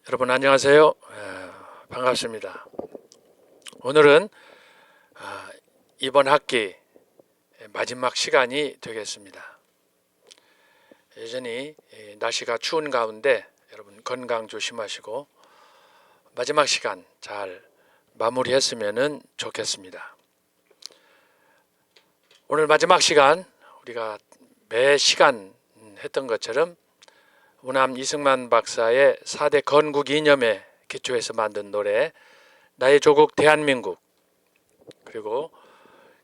여러분 안녕하세요. 반갑습니다. 오늘은 이번 학기 마지막 시간이 되겠습니다. 여전히 날씨가 추운 가운데 여러분 건강 조심하시고 마지막 시간 잘 마무리했으면 좋겠습니다. 오늘 마지막 시간 우리가 매 시간 했던 것처럼 우남 이승만 박사의 4대 건국 이념에 기초해서 만든 노래 나의 조국 대한민국, 그리고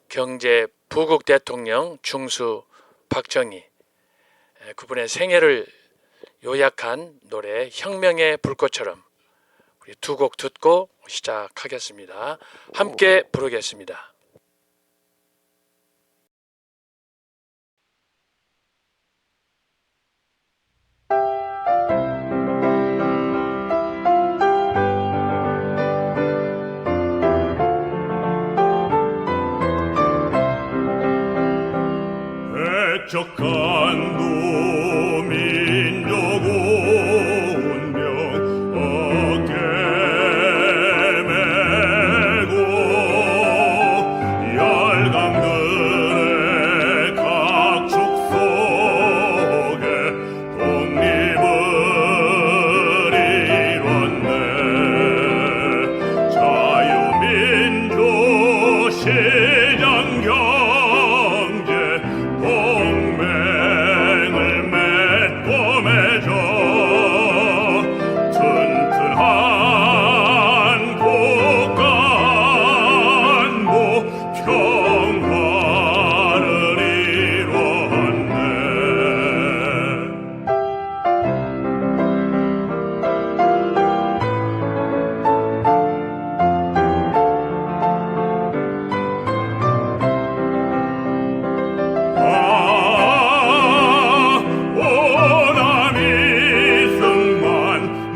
경제 부국 대통령 중수 박정희 그분의 생애를 요약한 노래 혁명의 불꽃처럼 우리 두 곡 듣고 시작하겠습니다. 함께 부르겠습니다. 적한 노민족 운명 어깨 메고 열강들의 각축 속에 독립을 이뤘네. 자유민주 시장 경제 동맹을 맺고 맺어 튼튼한 국가 안보 평화를 이뤘네. 오남 이승만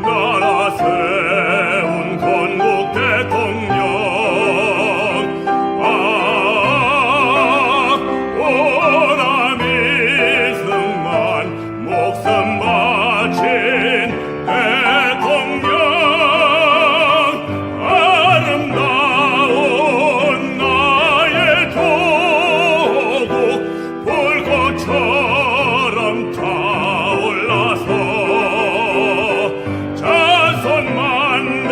나라 세운 건국 대통령. 오남 이승만 목숨 바친 대통령. 아름다운 나의 조국 불꽃처럼 타올라서 자손만대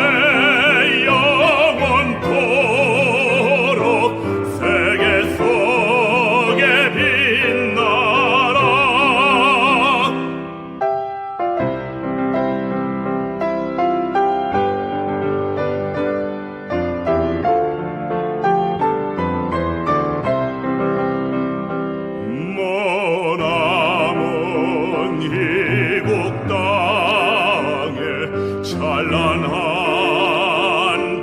영원토록 세계 속에 빛나라. 머나먼 이국 땅에 찬란한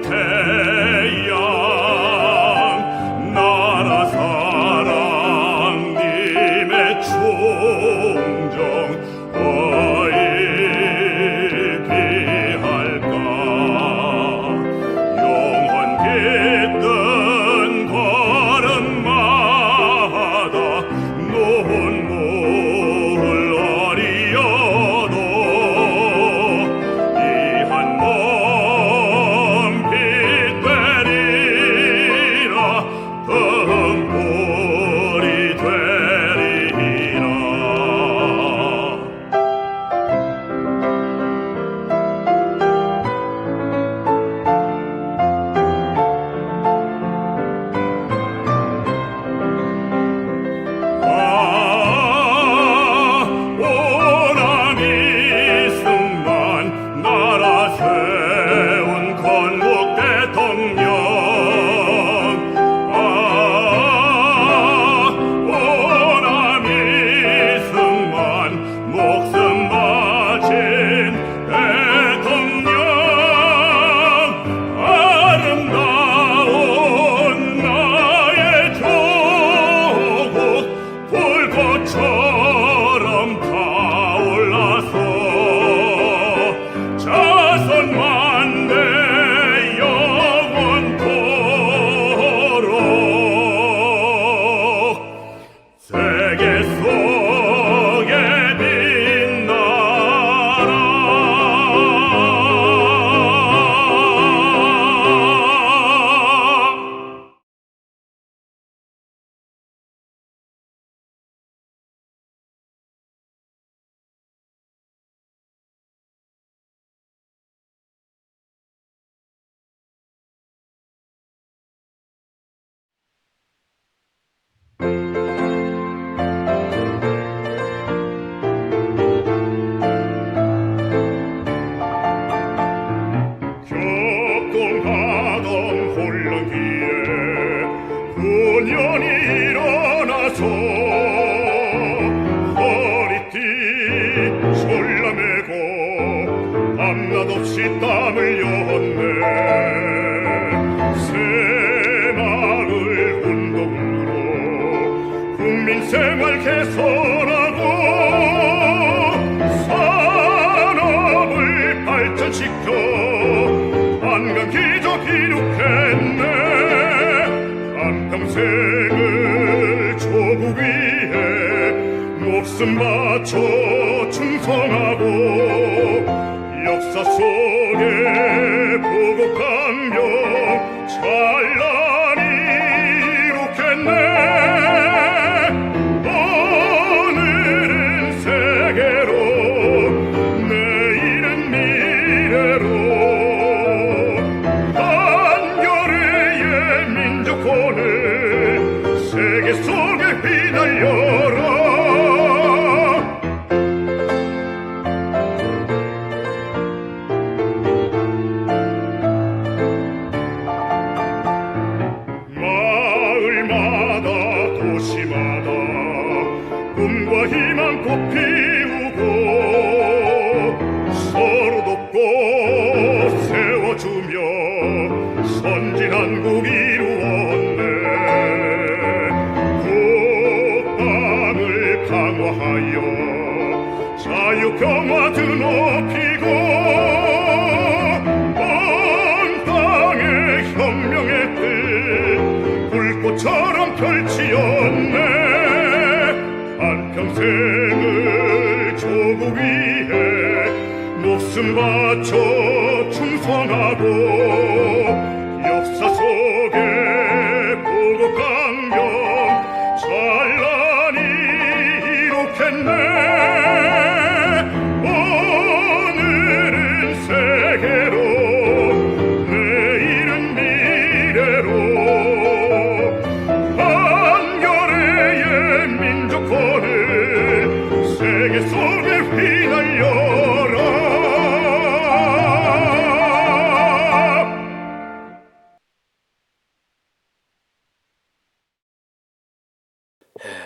태양 나라 사랑 님의 충정 어이 비할까. 영원 깃든 걸음마다 눈물 어리여도 이 한 몸 빛되리라. 등불이 되리라. 오남 이승만 나라 세운 건국 대통령. 오남 이승만 목숨 바친 대통령. 아름다운 나의 조국 불꽃처럼 타올라서 자손만대 영원토록 세계 속에 빛나라. 개선하고 산업을 발전시켜 한강기적 이룩했네. 한평생을 조국 위에 목숨 바쳐 충성하고 역사 속에 보고 강경 찬란히 이룩했네. 오늘은 세계로 내일은 미래로 한겨레의 민족혼을 세계 속에 휘날려라. 마을마다 도시마다 꿈과 희망 꽃 피우고 서로 돕고 세워주며 선진한국 이루었네. 국방을 강화하여 자유평화 드높이고 온 땅의 혁명의 뜻 불꽃처럼 펼치었네. 한평생을 조국 위에 목숨 바쳐 충성하고 역사 속에 보고 강경 찬란히 이룩했네. 오늘은 세계로 내일은 미래로 한겨레의 민족혼을 세계 속에 휘날려라.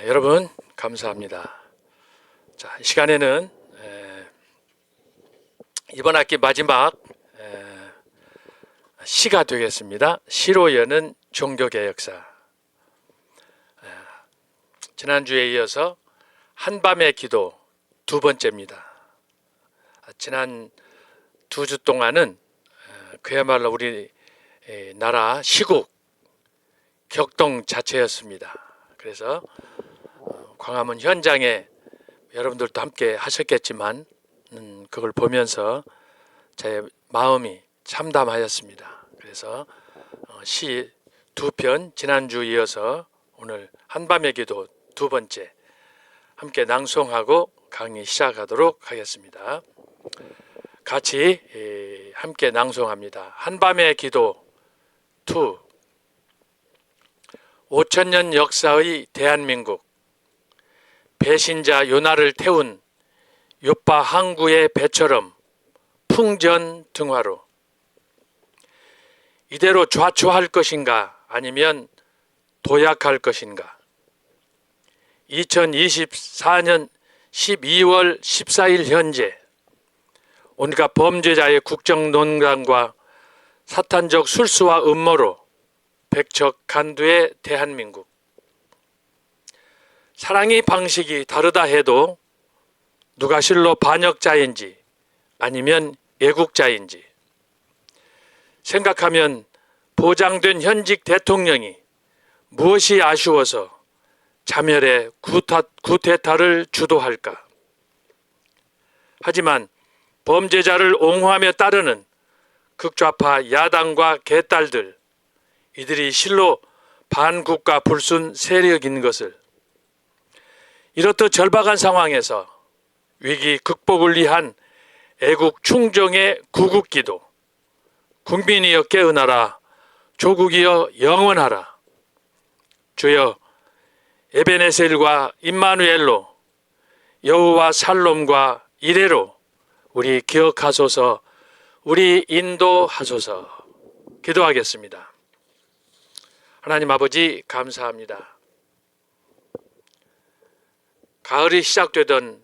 여러분 감사합니다. 자, 이 시간에는 이번 학기 마지막 시가 되겠습니다. 시로 여는 종교개혁사. 지난주에 이어서 한밤의 기도 두 번째입니다. 지난 2주 동안은 그야말로 우리 나라 시국 격동 자체였습니다. 그래서 광화문 현장에 여러분들도 함께 하셨겠지만 그걸 보면서 제 마음이 참담하였습니다. 그래서 시 두 편 지난주 이어서 오늘 한밤의 기도 두 번째 함께 낭송하고 강의 시작하도록 하겠습니다. 같이 함께 낭송합니다. 한밤의 기도 2. 5,000년 역사의 대한민국, 배신자 요나를 태운 요파 항구의 배처럼 풍전등화로 이대로 좌초할 것인가 아니면 도약할 것인가. 2024년 12월 14일 현재 온갖 범죄자의 국정농단과 사탄적 술수와 음모로 백척간두의 대한민국. 사랑의 방식이 다르다 해도 누가 실로 반역자인지 아니면 애국자인지 생각하면 보장된 현직 대통령이 무엇이 아쉬워서 자멸의 쿠데타를 주도할까? 하지만 범죄자를 옹호하며 따르는 극좌파 야당과 개딸들, 이들이 실로 반국가 불순 세력인 것을 이렇듯 절박한 상황에서 위기 극복을 위한 애국 충정의 구국기도, 국민이여 깨어나라, 조국이여 영원하라. 주여 에베네셀과 임마누엘로, 여호와 살롬과 이레로 우리 기억하소서, 우리 인도하소서. 기도하겠습니다. 하나님 아버지 감사합니다. 가을이 시작되던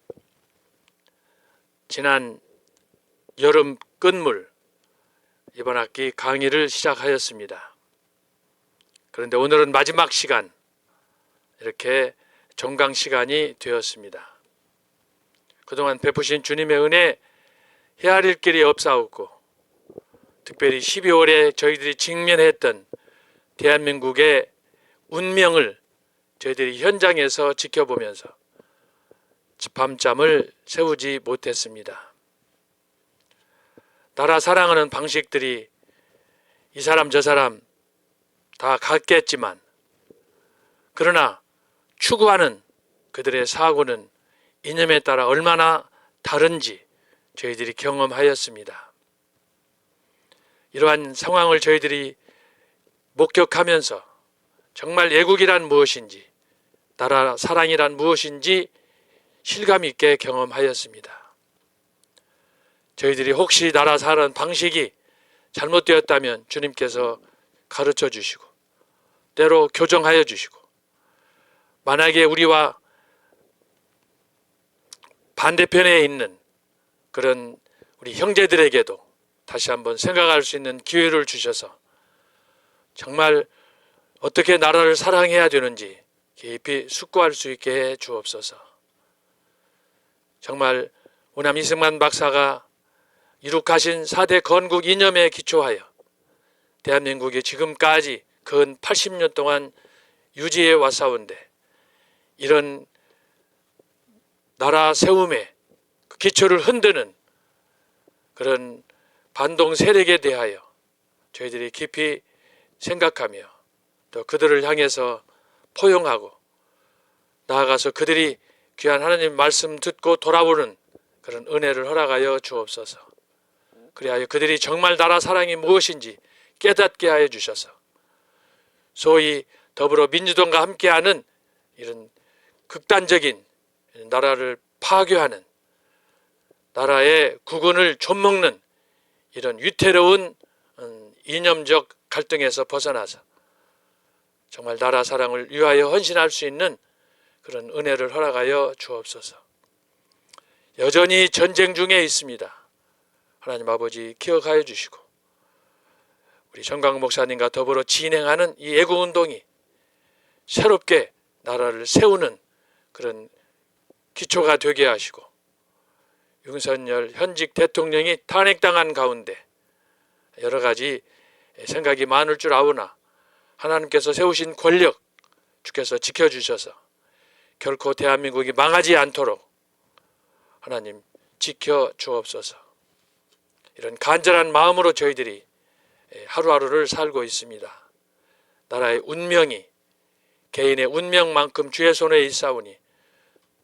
지난 여름 끝물 이번 학기 강의를 시작하였습니다. 그런데 오늘은 마지막 시간, 이렇게 정강 시간이 되었습니다. 그동안 베푸신 주님의 은혜 헤아릴 길이 없사옵고, 특별히 12월에 저희들이 직면했던 대한민국의 운명을 저희들이 현장에서 지켜보면서 밤잠을 새우지 못했습니다. 나라 사랑하는 방식들이 이 사람 저 사람 다 같겠지만, 그러나 추구하는 그들의 사고는 이념에 따라 얼마나 다른지 저희들이 경험하였습니다. 이러한 상황을 저희들이 목격하면서 정말 애국이란 무엇인지, 나라 사랑이란 무엇인지 실감 있게 경험하였습니다. 저희들이 혹시 나라 사는 방식이 잘못되었다면 주님께서 가르쳐 주시고 때로 교정하여 주시고, 만약에 우리와 반대편에 있는 그런 우리 형제들에게도 다시 한번 생각할 수 있는 기회를 주셔서 정말 어떻게 나라를 사랑해야 되는지 깊이 숙고할 수 있게 해 주옵소서. 정말 오남 이승만 박사가 이룩하신 4대 건국 이념에 기초하여 대한민국이 지금까지 근 80년 동안 유지해 왔사온데, 이런 나라 세움의 기초를 흔드는 그런 반동 세력에 대하여 저희들이 깊이 생각하며 또 그들을 향해서 포용하고, 나아가서 그들이 귀한 하나님 말씀 듣고 돌아오는 그런 은혜를 허락하여 주옵소서. 그리하여 그들이 정말 나라 사랑이 무엇인지 깨닫게 하여 주셔서 소위 더불어민주당과 함께하는 이런 극단적인 나라를 파괴하는, 나라의 국운을 좀먹는 이런 위태로운 이념적 갈등에서 벗어나서 정말 나라 사랑을 위하여 헌신할 수 있는 그런 은혜를 허락하여 주옵소서. 여전히 전쟁 중에 있습니다. 하나님 아버지 기억하여 주시고, 우리 정강 목사님과 더불어 진행하는 이 애국운동이 새롭게 나라를 세우는 그런 기초가 되게 하시고, 윤석열 현직 대통령이 탄핵당한 가운데 여러 가지 생각이 많을 줄 아오나 하나님께서 세우신 권력 주께서 지켜주셔서 결코 대한민국이 망하지 않도록 하나님 지켜 주옵소서. 이런 간절한 마음으로 저희들이 하루하루를 살고 있습니다. 나라의 운명이 개인의 운명만큼 주의 손에 있사오니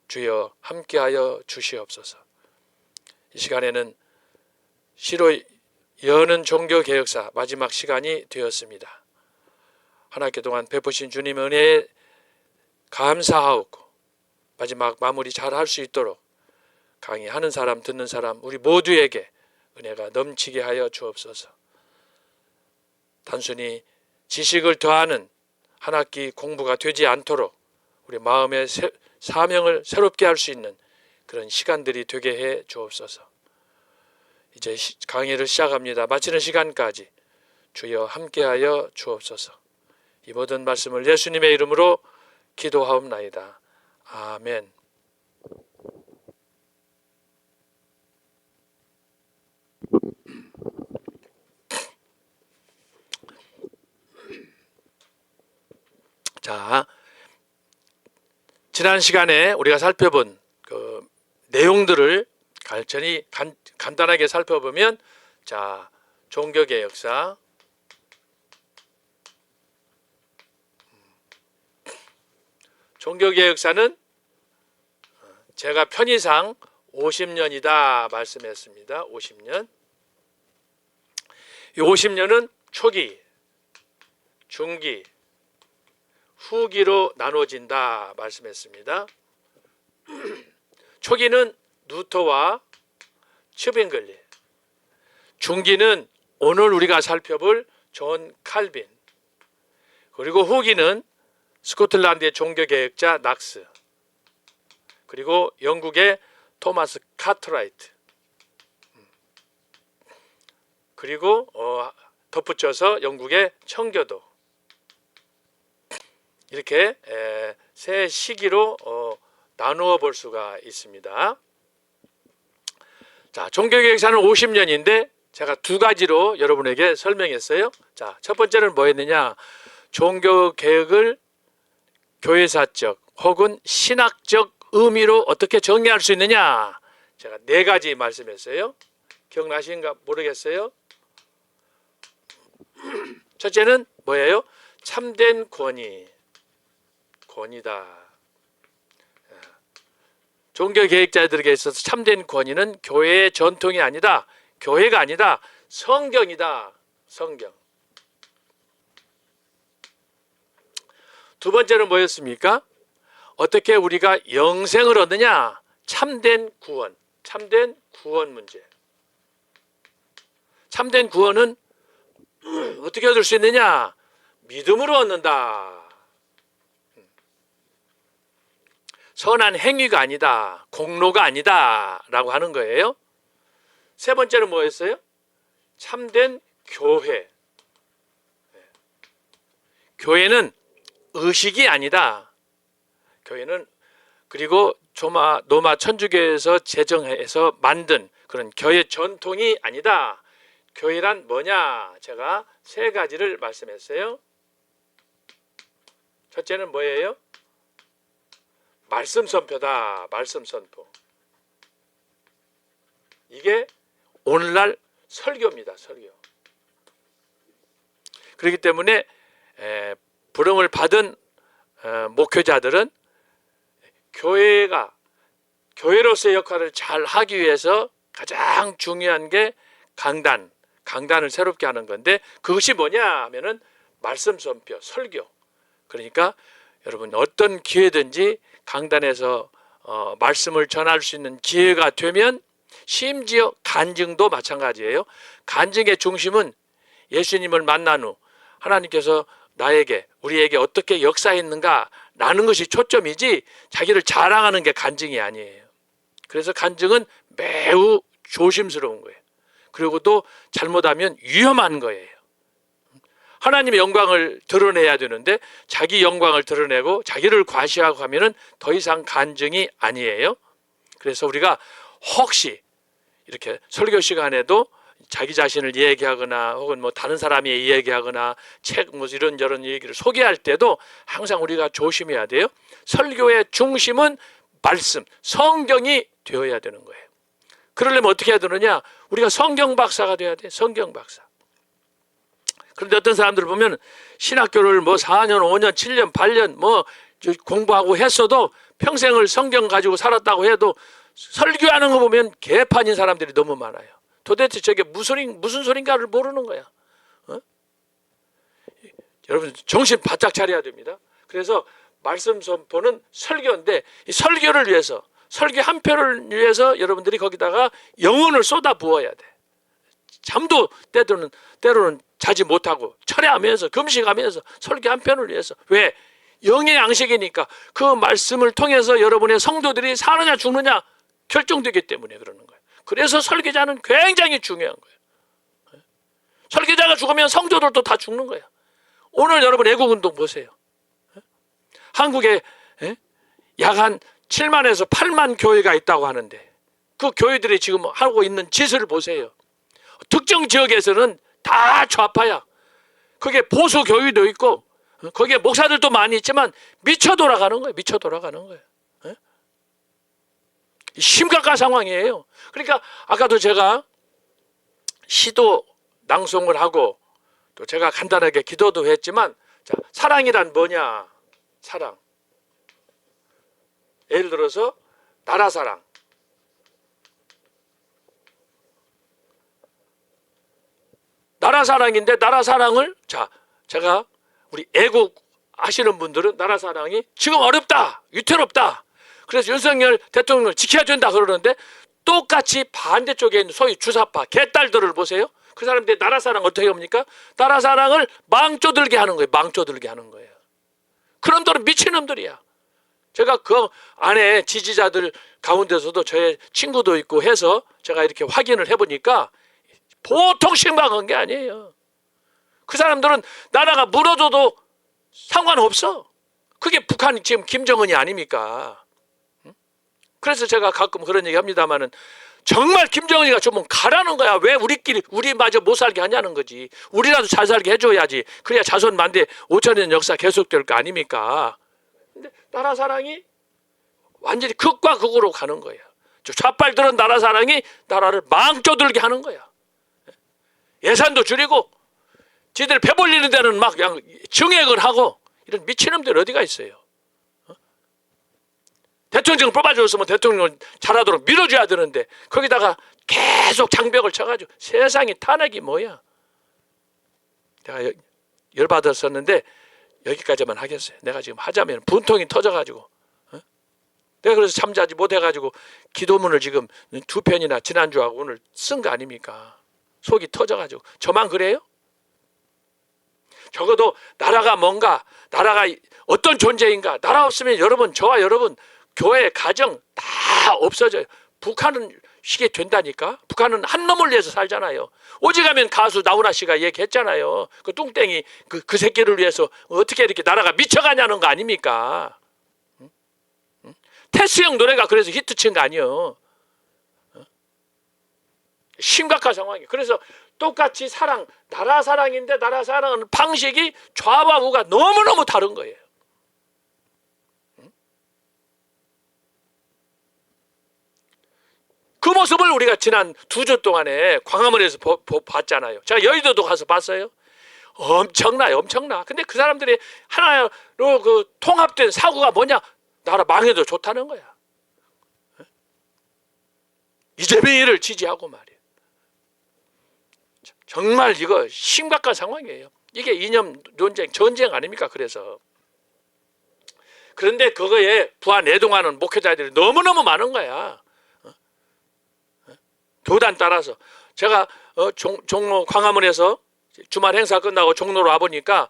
주여 함께하여 주시옵소서. 이 시간에는 시로 여는 종교개혁사 마지막 시간이 되었습니다. 한 학기 동안 베푸신 주님의 은혜에 감사하옵고, 마지막 마무리 잘 할 수 있도록 강의하는 사람 듣는 사람 우리 모두에게 은혜가 넘치게 하여 주옵소서. 단순히 지식을 더하는 한 학기 공부가 되지 않도록 우리 마음의 사명을 새롭게 할 수 있는 그런 시간들이 되게 해 주옵소서. 이제 강의를 시작합니다. 마치는 시간까지 주여 함께하여 주옵소서. 이 모든 말씀을 예수님의 이름으로 기도하옵나이다. 아멘. 자, 지난 시간에 우리가 살펴본 그 내용들을 간단하게 살펴보면, 자, 종교개혁사, 종교개혁사는 제가 편의상 50년이다 말씀했습니다. 50년. 이 50년은 초기, 중기, 후기로 나눠진다 말씀했습니다. 초기는 루터와 츠빙글리, 중기는 오늘 우리가 살펴볼 존 칼빈, 그리고 후기는 스코틀랜드의 종교개혁자 낙스, 그리고 영국의 토마스 카트라이트, 그리고 덧붙여서 영국의 청교도, 이렇게 세 시기로 나누어 볼 수가 있습니다. 자, 종교개혁사는 50년인데 제가 두 가지로 여러분에게 설명했어요. 자, 첫 번째는 뭐였느냐? 종교개혁을 교회사적 혹은 신학적 의미로 어떻게 정리할 수 있느냐? 제가 네 가지 말씀했어요. 기억나시는가 모르겠어요. 첫째는 뭐예요? 참된 권위다. 종교개혁자들에게 있어서 참된 권위는 교회의 전통이 아니다. 교회가 아니다. 성경이다. 성경. 두 번째는 뭐였습니까? 어떻게 우리가 영생을 얻느냐? 참된 구원. 참된 구원 문제. 참된 구원은 어떻게 얻을 수 있느냐? 믿음으로 얻는다. 선한 행위가 아니다. 공로가 아니다. 라고 하는 거예요. 세 번째는 뭐였어요? 참된 교회. 교회는 의식이 아니다. 교회는 그리고 노마 천주교에서 제정해서 만든 그런 교회 전통이 아니다. 교회란 뭐냐? 제가 세 가지를 말씀했어요. 첫째는 뭐예요? 말씀 선포다. 말씀 선포. 이게 오늘날 설교입니다. 설교. 그렇기 때문에 부름을 받은 목회자들은 교회로서의 역할을 잘 하기 위해서 가장 중요한 게 강단을 새롭게 하는 건데, 그것이 뭐냐 하면은 말씀 선포, 설교. 그러니까 여러분 어떤 기회든지 강단에서 말씀을 전할 수 있는 기회가 되면, 심지어 간증도 마찬가지예요. 간증의 중심은 예수님을 만난 후 하나님께서 우리에게 어떻게 역사했는가 라는 것이 초점이지, 자기를 자랑하는 게 간증이 아니에요. 그래서 간증은 매우 조심스러운 거예요. 그리고 또 잘못하면 위험한 거예요. 하나님의 영광을 드러내야 되는데 자기 영광을 드러내고 자기를 과시하고 하면은 더 이상 간증이 아니에요. 그래서 우리가 혹시 이렇게 설교 시간에도 자기 자신을 얘기하거나 혹은 뭐 다른 사람이 얘기하거나 책 뭐 이런저런 얘기를 소개할 때도 항상 우리가 조심해야 돼요. 설교의 중심은 말씀, 성경이 되어야 되는 거예요. 그러려면 어떻게 해야 되느냐? 우리가 성경 박사가 돼야 돼. 성경 박사. 그런데 어떤 사람들을 보면 신학교를 뭐 4년, 5년, 7년, 8년 뭐 공부하고 했어도 평생을 성경 가지고 살았다고 해도 설교하는 거 보면 개판인 사람들이 너무 많아요. 도대체 저게 무슨 소린가를 모르는 거야. 여러분 정신 바짝 차려야 됩니다. 그래서 말씀 선포는 설교인데, 이 설교를 위해서, 설교 한 편을 위해서 여러분들이 거기다가 영혼을 쏟아 부어야 돼. 잠도 때로는 자지 못하고 철회하면서 금식하면서 설교 한 편을 위해서. 왜? 영의 양식이니까 그 말씀을 통해서 여러분의 성도들이 사느냐 죽느냐 결정되기 때문에 그러는 거예요. 그래서 설교자는 굉장히 중요한 거예요. 설교자가 죽으면 성도들도 다 죽는 거예요. 오늘 여러분 애국운동 보세요. 한국에 약 한 7만에서 8만 교회가 있다고 하는데 그 교회들이 지금 하고 있는 짓을 보세요. 특정 지역에서는 다 좌파야. 그게 보수 교회도 있고 거기에 목사들도 많이 있지만 미쳐 돌아가는 거예요. 미쳐 돌아가는 거예요. 심각한 상황이에요. 그러니까 아까도 제가 시도 낭송을 하고 또 제가 간단하게 기도도 했지만, 자, 사랑이란 뭐냐? 사랑. 예를 들어서 나라 사랑. 나라 사랑인데 나라 사랑을, 자, 제가 우리 애국 하시는 분들은 나라 사랑이 지금 어렵다, 위태롭다. 그래서 윤석열 대통령을 지켜야 된다 그러는데 똑같이 반대쪽에 있는 소위 주사파 개딸들을 보세요. 그 사람들이 나라 사랑 어떻게 합니까? 나라 사랑을 망조들게 하는 거예요. 망조들게 하는 거예요. 그런 놈들은 미친놈들이야. 제가 그 안에 지지자들 가운데서도 저의 친구도 있고 해서 제가 이렇게 확인을 해보니까 보통 심각한 게 아니에요. 그 사람들은 나라가 무너져도 상관없어. 그게 북한 지금 김정은이 아닙니까? 그래서 제가 가끔 그런 얘기 합니다만은 정말 김정은이가 좀 가라는 거야. 왜 우리마저 못 살게 하냐는 거지. 우리라도 잘 살게 해줘야지. 그래야 자손 만대 5천년 역사 계속될 거 아닙니까? 근데 나라 사랑이 완전히 극과 극으로 가는 거야. 좌빨 들은 나라 사랑이 나라를 망쳐들게 하는 거야. 예산도 줄이고 지들 배 벌리는 데는 막 그냥 증액을 하고 이런 미친놈들 어디가 있어요. 대통령 뽑아줬으면 대통령을 잘하도록 밀어줘야 되는데 거기다가 계속 장벽을 쳐가지고 세상이 탄핵이 뭐야. 내가 열받았었는데 여기까지만 하겠어요. 내가 지금 하자면 분통이 터져가지고 내가 그래서 잠자지 못해가지고 기도문을 지금 2편이나 지난주하고 오늘 쓴 거 아닙니까? 속이 터져가지고. 저만 그래요? 적어도 나라가 뭔가, 나라가 어떤 존재인가, 나라 없으면 여러분, 저와 여러분 교회, 가정 다 없어져요. 북한은 쉬게 된다니까. 북한은 한 놈을 위해서 살잖아요. 오직하면 가수 나훈아 씨가 얘기했잖아요. 그 뚱땡이 그 새끼를 위해서 어떻게 이렇게 나라가 미쳐가냐는 거 아닙니까? 테스형 노래가 그래서 히트친 거 아니에요. 심각한 상황이에요. 그래서 똑같이 사랑, 나라 사랑인데 나라 사랑하는 방식이 좌와 우가 너무너무 다른 거예요. 그 모습을 우리가 지난 2주 동안에 광화문에서 봤잖아요. 제가 여의도도 가서 봤어요. 엄청나요, 엄청나. 근데 그 사람들이 하나로 그 통합된 사고가 뭐냐? 나라 망해도 좋다는 거야. 이재명이를 지지하고 말이에요. 정말 이거 심각한 상황이에요. 이게 이념 논쟁, 전쟁 아닙니까? 그런데 그거에 부하 내동하는 목회자들이 너무너무 많은 거야. 교단 따라서. 제가 종로 광화문에서 주말 행사 끝나고 종로로 와보니까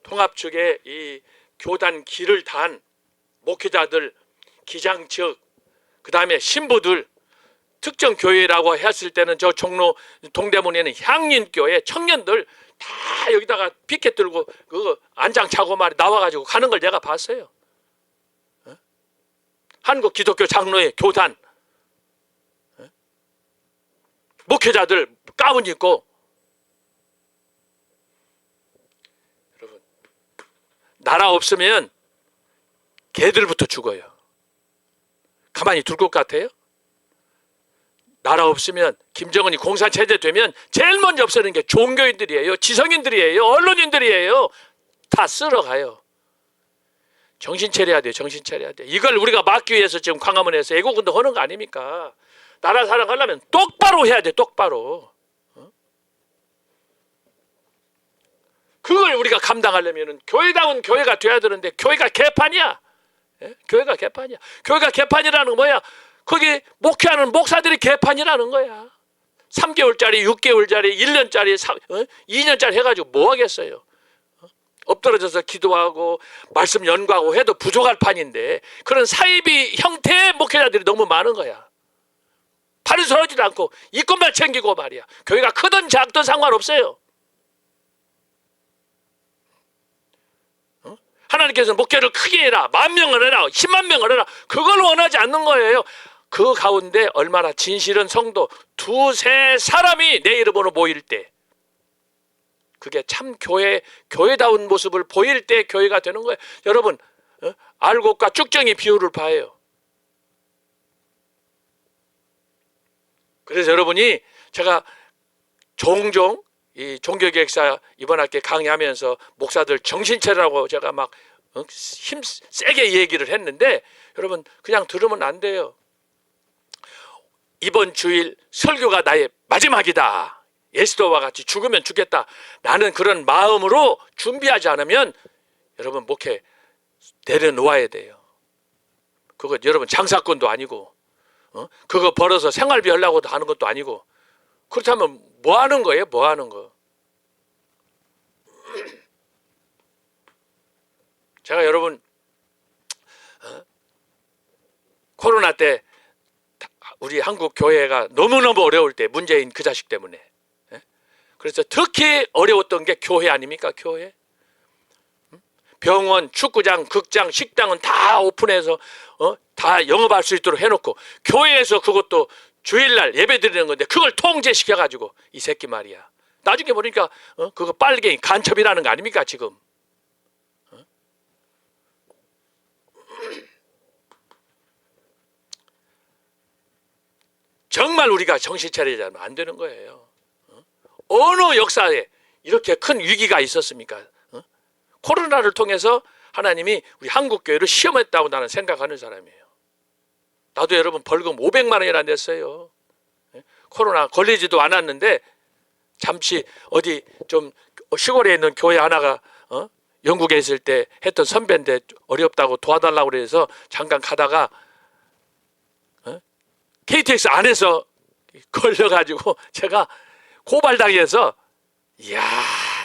통합 측에 이 교단 길을 단 목회자들, 기장 측, 그 다음에 신부들, 특정 교회라고 했을 때는 저 종로 동대문에는 향린교회 청년들 다 여기다가 피켓 들고 그 안장 차고 말이 나와가지고 가는 걸 내가 봤어요. 한국 기독교 장로회 교단, 목회자들 가운 입고. 여러분, 나라 없으면 개들부터 죽어요. 가만히 둘 것 같아요? 나라 없으면 김정은이 공산체제 되면 제일 먼저 없애는 게 종교인들이에요. 지성인들이에요. 언론인들이에요. 다 쓸어가요. 정신 차려야 돼요. 정신 차려야 돼. 이걸 우리가 막기 위해서 지금 광화문에서 애국운동 하는 거 아닙니까? 나라 사랑하려면 똑바로 해야 돼. 똑바로. 그걸 우리가 감당하려면 교회다운 교회가 돼야 되는데 교회가 개판이야. 교회가 개판이야. 교회가 개판이라는 건 뭐야? 거기 목회하는 목사들이 개판이라는 거야. 3개월짜리, 6개월짜리, 1년짜리, 2년짜리 해가지고 뭐 하겠어요? 엎드러져서 기도하고 말씀 연구하고 해도 부족할 판인데 그런 사이비 형태의 목회자들이 너무 많은 거야. 발이 서지도 않고 이권만 챙기고 말이야. 교회가 크든 작든 상관없어요. 하나님께서는 목회를 크게 해라, 10,000명을 해라, 100,000명을 해라. 그걸 원하지 않는 거예요. 그 가운데 얼마나 진실한 성도 2-3 사람이 내 이름으로 모일 때, 그게 참 교회다운 모습을 보일 때 교회가 되는 거예요. 여러분, 알곡과 쭉정이 비율을 봐요. 그래서 여러분이, 제가 종종 이 종교개혁사 이번 학기에 강의하면서 목사들 정신 차리라고 제가 막 힘 세게 얘기를 했는데, 여러분 그냥 들으면 안 돼요. 이번 주일 설교가 나의 마지막이다. 예수도와 같이 죽으면 죽겠다. 나는 그런 마음으로 준비하지 않으면 여러분 목회 내려놓아야 돼요. 그거 여러분 장사꾼도 아니고, 그거 벌어서 생활비 하려고 하는 것도 아니고. 그렇다면 뭐 하는 거예요? 뭐 하는 거? 제가 여러분 코로나 때 우리 한국 교회가 너무너무 어려울 때, 문재인 그 자식 때문에, 그래서 특히 어려웠던 게 교회 아닙니까? 교회. 병원, 축구장, 극장, 식당은 다 오픈해서 다 영업할 수 있도록 해놓고 교회에서 그것도 주일날 예배 드리는 건데 그걸 통제시켜가지고 이 새끼 말이야. 나중에 보니까 그거 빨갱이 간첩이라는 거 아닙니까 지금? 정말 우리가 정신 차리지 않으면 안 되는 거예요. 어느 역사에 이렇게 큰 위기가 있었습니까? 코로나를 통해서 하나님이 우리 한국교회를 시험했다고 나는 생각하는 사람이에요. 나도 여러분 벌금 500만 원이나 냈어요. 코로나 걸리지도 않았는데 잠시 어디 좀 시골에 있는 교회 하나가 영국에 있을 때 했던 선배인데 어렵다고 도와달라고 그래서 잠깐 가다가 KTX 안에서 걸려가지고 제가 고발당해서 이야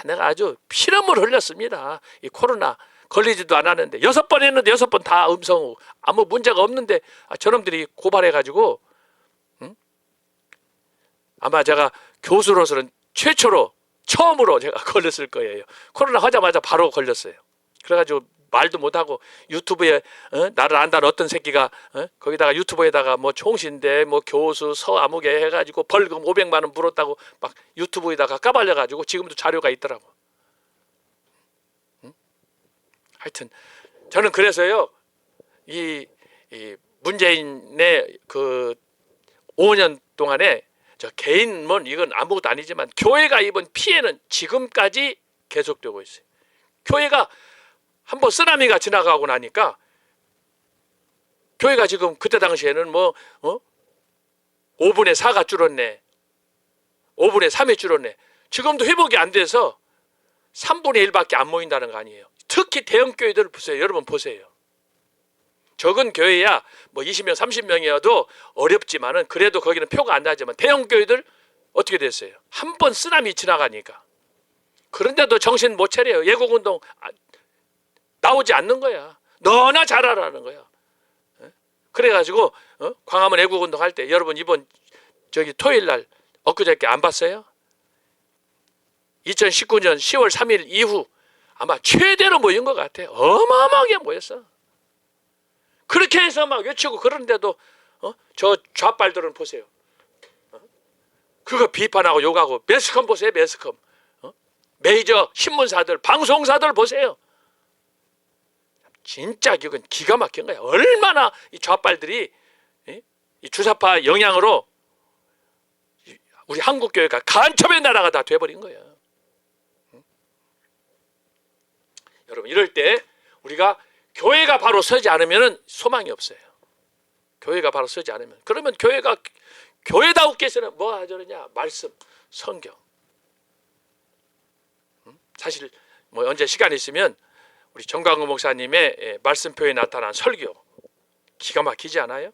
내가 아주 피눈물 흘렸습니다. 이 코로나 걸리지도 않았는데 6번 했는데 6번 다 음성으로 아무 문제가 없는데 저놈들이 고발해가지고 아마 제가 교수로서는 처음으로 제가 걸렸을 거예요. 코로나 하자마자 바로 걸렸어요. 그래가지고 말도 못하고 유튜브에 나를 안다는 어떤 새끼가 거기다가 유튜브에다가 뭐 총신대 뭐 교수 서아무개 해가지고 벌금 500만 원 물었다고 막 유튜브에다가 까발려가지고 지금도 자료가 있더라고. 하여튼 저는 그래서요 이 문재인의 그 5년 동안에 저 개인은 이건 아무것도 아니지만 교회가 입은 피해는 지금까지 계속되고 있어요. 교회가 한번 쓰나미가 지나가고 나니까 교회가 지금 그때 당시에는 뭐 5분의 4가 줄었네, 5분의 3이 줄었네. 지금도 회복이 안 돼서 3분의 1밖에 안 모인다는 거 아니에요. 특히 대형 교회들 보세요. 여러분 보세요. 적은 교회야 뭐 20명 30명이어도 어렵지만은 그래도 거기는 표가 안 나지만 대형 교회들 어떻게 됐어요? 한 번 쓰나미 지나가니까. 그런데도 정신 못 차려요. 예국운동 나오지 않는 거야. 너나 잘하라는 거야. 그래가지고 광화문 애국운동 할 때 여러분 이번 저기 토요일 날 엊그저께 안 봤어요? 2019년 10월 3일 이후 아마 최대로 모인 것 같아. 어마어마하게 모였어. 그렇게 해서 막 외치고 그러는데도 저 좌빨들은 보세요. 그거 비판하고 욕하고 매스컴 보세요. 매스컴. 메이저 신문사들 방송사들 보세요. 진짜 이건 기가 막힌 거야. 얼마나 이 좌빨들이 이 주사파 영향으로 우리 한국교회가 간첩의 나라가 다 돼버린 거야. 여러분 이럴 때 우리가 교회가 바로 서지 않으면 소망이 없어요. 교회가 바로 서지 않으면. 그러면 교회가 교회다우게 해서는 뭐 하저느냐? 말씀, 성경. 사실 뭐 언제 시간 있으면 우리 정광훈 목사님의 말씀표에 나타난 설교 기가 막히지 않아요?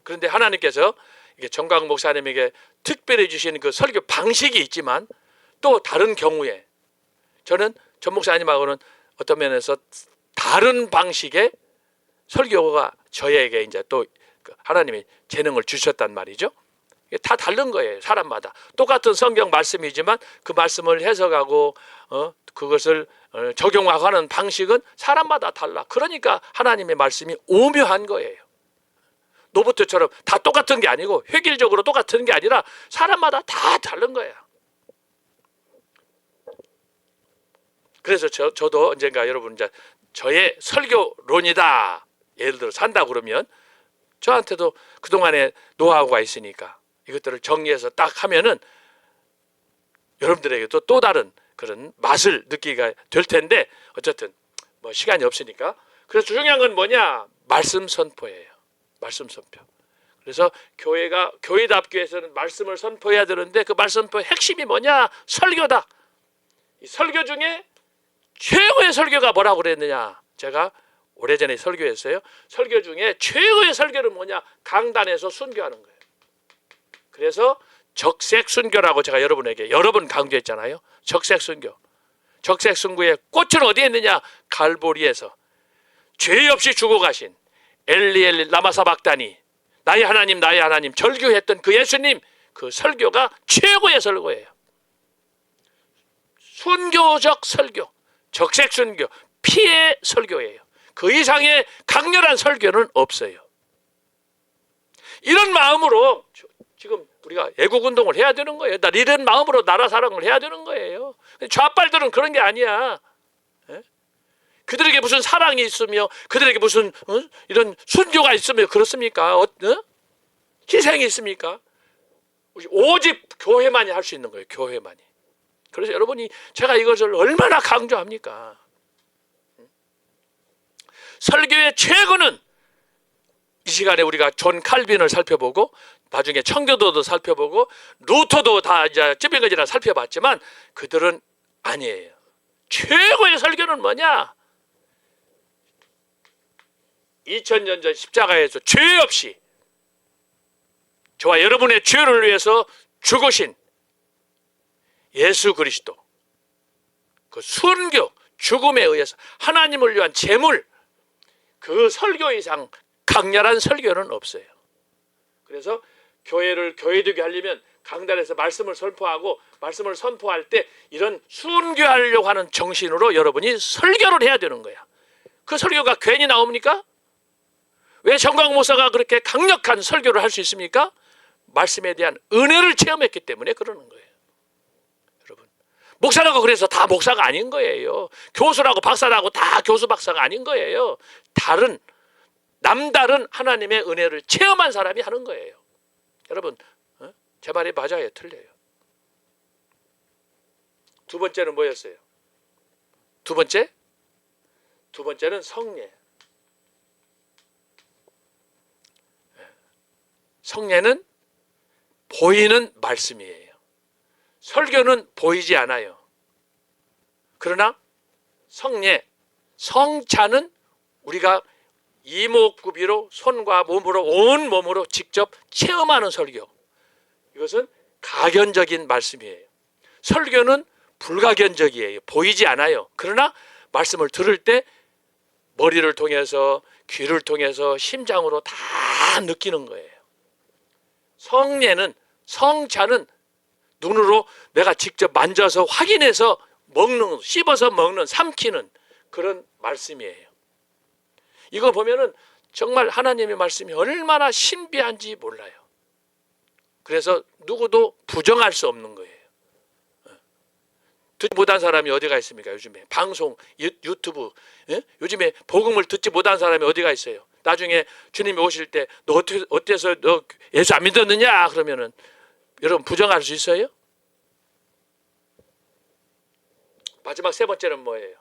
그런데 하나님께서 이게 정광훈 목사님에게 특별히 주신 그 설교 방식이 있지만 또 다른 경우에 저는 전 목사님하고는 어떤 면에서 다른 방식의 설교가 저에게 이제 또 하나님이 재능을 주셨단 말이죠. 이게 다 다른 거예요. 사람마다 똑같은 성경 말씀이지만 그 말씀을 해석하고 그것을 적용하는 방식은 사람마다 달라. 그러니까 하나님의 말씀이 오묘한 거예요. 노부트처럼 다 똑같은 게 아니고 획일적으로 똑같은 게 아니라 사람마다 다 다른 거예요. 그래서 저도 언젠가 여러분 이제 저의 설교론이다. 예를 들어 산다 그러면 저한테도 그동안의 노하우가 있으니까 이것들을 정리해서 딱 하면은 여러분들에게도 또 다른 그런 맛을 느끼게 될 텐데 어쨌든 뭐 시간이 없으니까 그래서 중요한 건 뭐냐? 말씀 선포예요. 말씀 선포. 그래서 교회가 교회답기 위해서는 말씀을 선포해야 되는데 그 말씀 선포의 핵심이 뭐냐? 설교다. 이 설교 중에 최고의 설교가 뭐라고 그랬느냐? 제가 오래전에 설교했어요. 설교 중에 최고의 설교는 뭐냐? 강단에서 순교하는 거예요. 그래서 적색 순교라고 제가 여러분에게 여러 번 강조했잖아요. 적색 순교. 적색 순교의 꽃은 어디에 있느냐? 갈보리에서 죄 없이 죽어가신 엘리 라마사박다니 나의 하나님 나의 하나님 절규했던 그 예수님 그 설교가 최고의 설교예요. 순교적 설교. 적색 순교, 피해 설교예요. 그 이상의 강렬한 설교는 없어요. 이런 마음으로 지금 우리가 애국운동을 해야 되는 거예요. 이런 마음으로 나라 사랑을 해야 되는 거예요. 좌빨들은 그런 게 아니야. 그들에게 무슨 사랑이 있으며 그들에게 무슨 이런 순교가 있으며 그렇습니까? 희생이 있습니까? 오직 교회만이 할 수 있는 거예요. 교회만이. 그래서 여러분이 제가 이것을 얼마나 강조합니까? 설교의 최고는 이 시간에 우리가 존 칼빈을 살펴보고 나중에 청교도도 살펴보고 루터도 다 이제 찌bil거지나 살펴봤지만 그들은 아니에요. 최고의 설교는 뭐냐? 2000년 전 십자가에서 죄 없이 저와 여러분의 죄를 위해서 죽으신 예수 그리스도, 그 순교, 죽음에 의해서 하나님을 위한 제물, 그 설교 이상 강렬한 설교는 없어요. 그래서 교회를 교회되게 하려면 강단에서 말씀을 선포하고 말씀을 선포할 때 이런 순교하려고 하는 정신으로 여러분이 설교를 해야 되는 거야. 그 설교가 괜히 나옵니까? 왜 정광 목사가 그렇게 강력한 설교를 할 수 있습니까? 말씀에 대한 은혜를 체험했기 때문에 그러는 거예요. 여러분, 목사라고 그래서 다 목사가 아닌 거예요. 교수라고 박사라고 다 교수 박사가 아닌 거예요. 남다른 하나님의 은혜를 체험한 사람이 하는 거예요. 여러분, 제 말이 맞아요, 틀려요? 두 번째는 뭐였어요? 두 번째는 성례. 성례는 보이는 말씀이에요. 설교는 보이지 않아요. 그러나 성례, 성찬은 우리가 이목구비로 손과 몸으로 온 몸으로 직접 체험하는 설교. 이것은 가견적인 말씀이에요. 설교는 불가견적이에요. 보이지 않아요. 그러나 말씀을 들을 때 머리를 통해서 귀를 통해서 심장으로 다 느끼는 거예요. 성례는, 성찬은 눈으로 내가 직접 만져서 확인해서 먹는, 씹어서 먹는, 삼키는 그런 말씀이에요. 이거 보면은 정말 하나님의 말씀이 얼마나 신비한지 몰라요. 그래서 누구도 부정할 수 없는 거예요. 듣지 못한 사람이 어디가 있습니까? 요즘에 방송, 유튜브, 요즘에 복음을 듣지 못한 사람이 어디가 있어요? 나중에 주님이 오실 때 너 어때서 너 예수 안 믿었느냐? 그러면은 여러분 부정할 수 있어요? 마지막 세 번째는 뭐예요?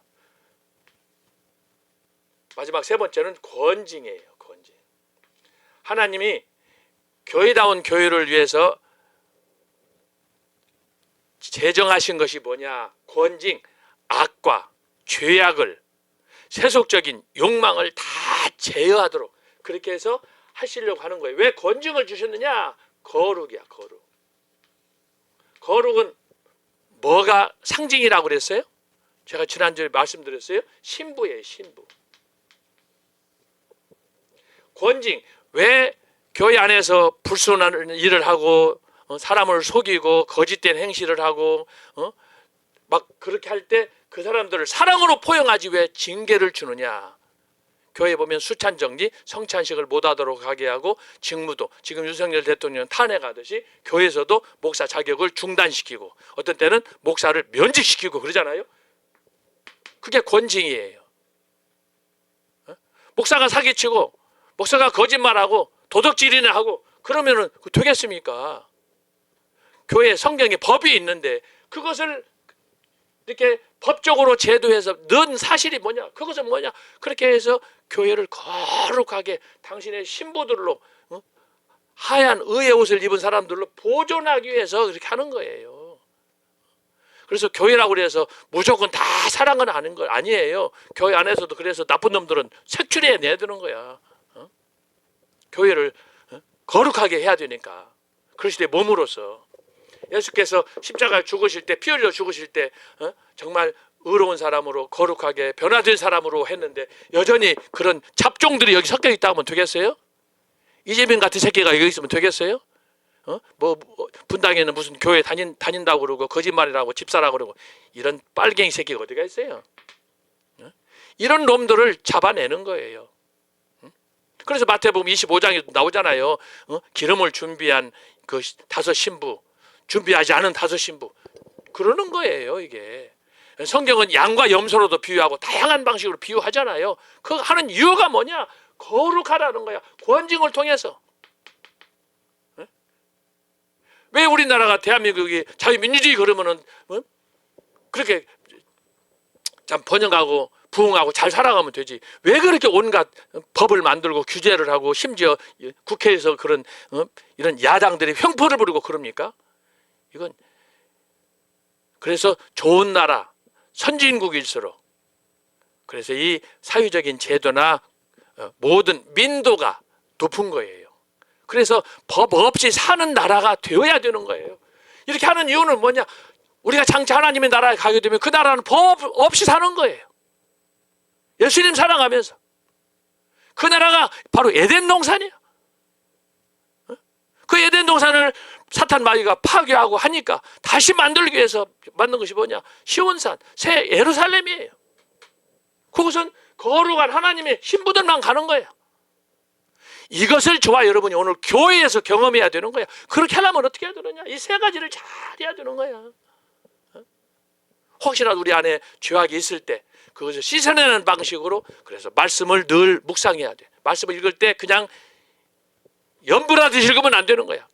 마지막 세 번째는 권징이에요. 권징. 하나님이 교회다운 교회를 위해서 제정하신 것이 뭐냐? 권징, 악과 죄악을, 세속적인 욕망을 다 제어하도록 그렇게 해서 하시려고 하는 거예요. 왜 권징을 주셨느냐? 거룩이야, 거룩. 거룩은 뭐가 상징이라고 그랬어요? 제가 지난주에 말씀드렸어요. 신부예요, 신부. 권징, 왜 교회 안에서 불순한 일을 하고 사람을 속이고 거짓된 행실을 하고 막 그렇게 할 때 그 사람들을 사랑으로 포용하지 왜 징계를 주느냐? 교회 보면 수찬정지, 성찬식을 못하도록 하게 하고 직무도 지금 윤석열 대통령 탄핵하듯이 교회에서도 목사 자격을 중단시키고 어떤 때는 목사를 면직시키고 그러잖아요. 그게 권징이에요. 목사가 사기치고 목사가 거짓말하고 도덕질이나 하고 그러면은 되겠습니까? 교회 성경에 법이 있는데 그것을 이렇게 법적으로 제도해서 넣은 사실이 뭐냐? 그것은 뭐냐? 그렇게 해서 교회를 거룩하게 당신의 신부들로 하얀 의의 옷을 입은 사람들로 보존하기 위해서 그렇게 하는 거예요. 그래서 교회라고 그래서 무조건 다 사랑은 하는 거 아니에요. 교회 안에서도 그래서 나쁜 놈들은 색출해 내야 되는 거야. 교회를 거룩하게 해야 되니까. 그러실 때 몸으로서 예수께서 십자가에 죽으실 때, 피 흘려 죽으실 때 정말 의로운 사람으로 거룩하게 변화된 사람으로 했는데 여전히 그런 잡종들이 여기 섞여 있다 하면 되겠어요? 이재명 같은 새끼가 여기 있으면 되겠어요? 뭐 분당에는 무슨 교회 다닌다고 그러고 거짓말이라고 집사라고 그러고 이런 빨갱이 새끼가 어디가 있어요? 이런 놈들을 잡아내는 거예요. 그래서 마태복음 25장에 나오잖아요. 기름을 준비한 그 5 신부, 준비하지 않은 5 신부. 그러는 거예요, 이게. 성경은 양과 염소로도 비유하고 다양한 방식으로 비유하잖아요. 그 하는 이유가 뭐냐? 거룩하라는 거야. 권징을 통해서. 왜 우리나라가 대한민국이 자유민주주의 그러면은 그렇게 참 번영하고 부흥하고 잘 살아가면 되지. 왜 그렇게 온갖 법을 만들고 규제를 하고 심지어 국회에서 그런 이런 야당들이 횡포를 부리고 그럽니까? 이건 그래서 좋은 나라 선진국일수록 그래서 이 사회적인 제도나 모든 민도가 높은 거예요. 그래서 법 없이 사는 나라가 되어야 되는 거예요. 이렇게 하는 이유는 뭐냐? 우리가 장차 하나님의 나라에 가게 되면 그 나라는 법 없이 사는 거예요. 예수님 사랑하면서. 그 나라가 바로 에덴 동산이에요. 그 에덴 동산을 사탄 마귀가 파괴하고 하니까 다시 만들기 위해서 만든 것이 뭐냐? 시온산, 새 예루살렘이에요. 그것은 거룩한 하나님의 신부들만 가는 거예요. 이것을 저와 여러분이 오늘 교회에서 경험해야 되는 거야. 그렇게 하려면 어떻게 해야 되느냐? 이 3가지를 잘 해야 되는 거야. 혹시나 우리 안에 죄악이 있을 때 그것을 씻어내는 방식으로 그래서 말씀을 늘 묵상해야 돼. 말씀을 읽을 때 그냥 연불하듯이 읽으면 안 되는 거야.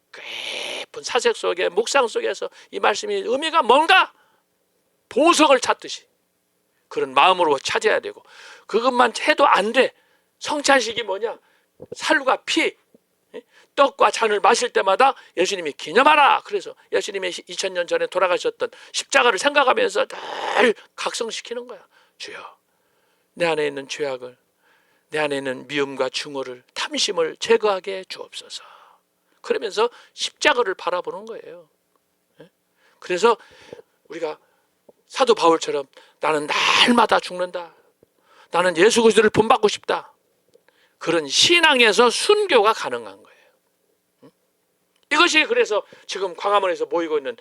깊은 사색 속에 묵상 속에서 이 말씀이 의미가 뭔가 보석을 찾듯이 그런 마음으로 찾아야 되고 그것만 해도 안 돼. 성찬식이 뭐냐? 살과 피, 떡과 잔을 마실 때마다 예수님이 기념하라. 그래서 예수님이 2000년 전에 돌아가셨던 십자가를 생각하면서 늘 각성시키는 거야. 주여, 내 안에 있는 죄악을, 내 안에 있는 미움과 증오를, 탐심을 제거하게 해 주옵소서. 그러면서 십자가를 바라보는 거예요. 그래서 우리가 사도 바울처럼 나는 날마다 죽는다. 나는 예수 그리스도를 본받고 싶다. 그런 신앙에서 순교가 가능한 거예요. 이것이 그래서 지금 광화문에서 모이고 있는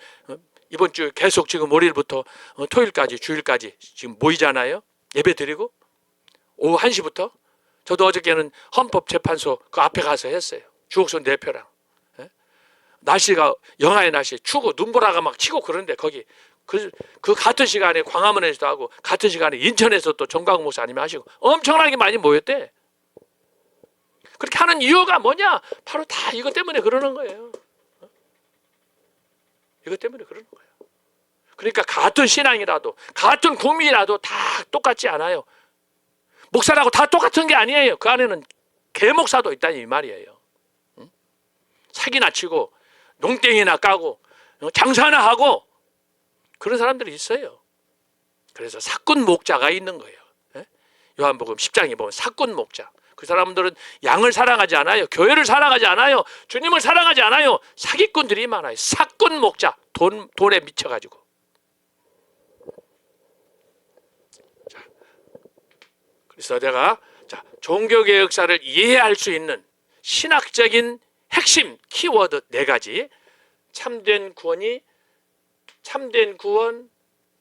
이번 주 계속 지금 월요일부터 토요일까지 주일까지 지금 모이잖아요. 예배 드리고 오후 1시부터 저도 어저께는 헌법재판소 그 앞에 가서 했어요. 주옥순 대표랑. 날씨가 영하의 날씨에 추고 눈보라가 막 치고 그런데 거기 그 같은 시간에 광화문에서도 하고 같은 시간에 인천에서 또 정광 목사님이 하시고 엄청나게 많이 모였대. 그렇게 하는 이유가 뭐냐? 바로 다 이것 때문에 그러는 거예요. 이것 때문에 그러는 거예요. 그러니까 같은 신앙이라도 같은 국민이라도 다 똑같지 않아요. 목사라고 다 똑같은 게 아니에요. 그 안에는 개목사도 있다니 이 말이에요. 사기나 치고 농땡이나 까고 장사나 하고 그런 사람들이 있어요. 그래서 사꾼 목자가 있는 거예요. 요한복음 10장에 보면 사꾼 목자. 그 사람들은 양을 사랑하지 않아요. 교회를 사랑하지 않아요. 주님을 사랑하지 않아요. 사기꾼들이 많아요. 사꾼 목자. 돈에 미쳐가지고. 자, 그래서 내가 종교개혁사를 이해할 수 있는 신학적인 핵심 키워드 4가지. 참된 구원이 참된 구원,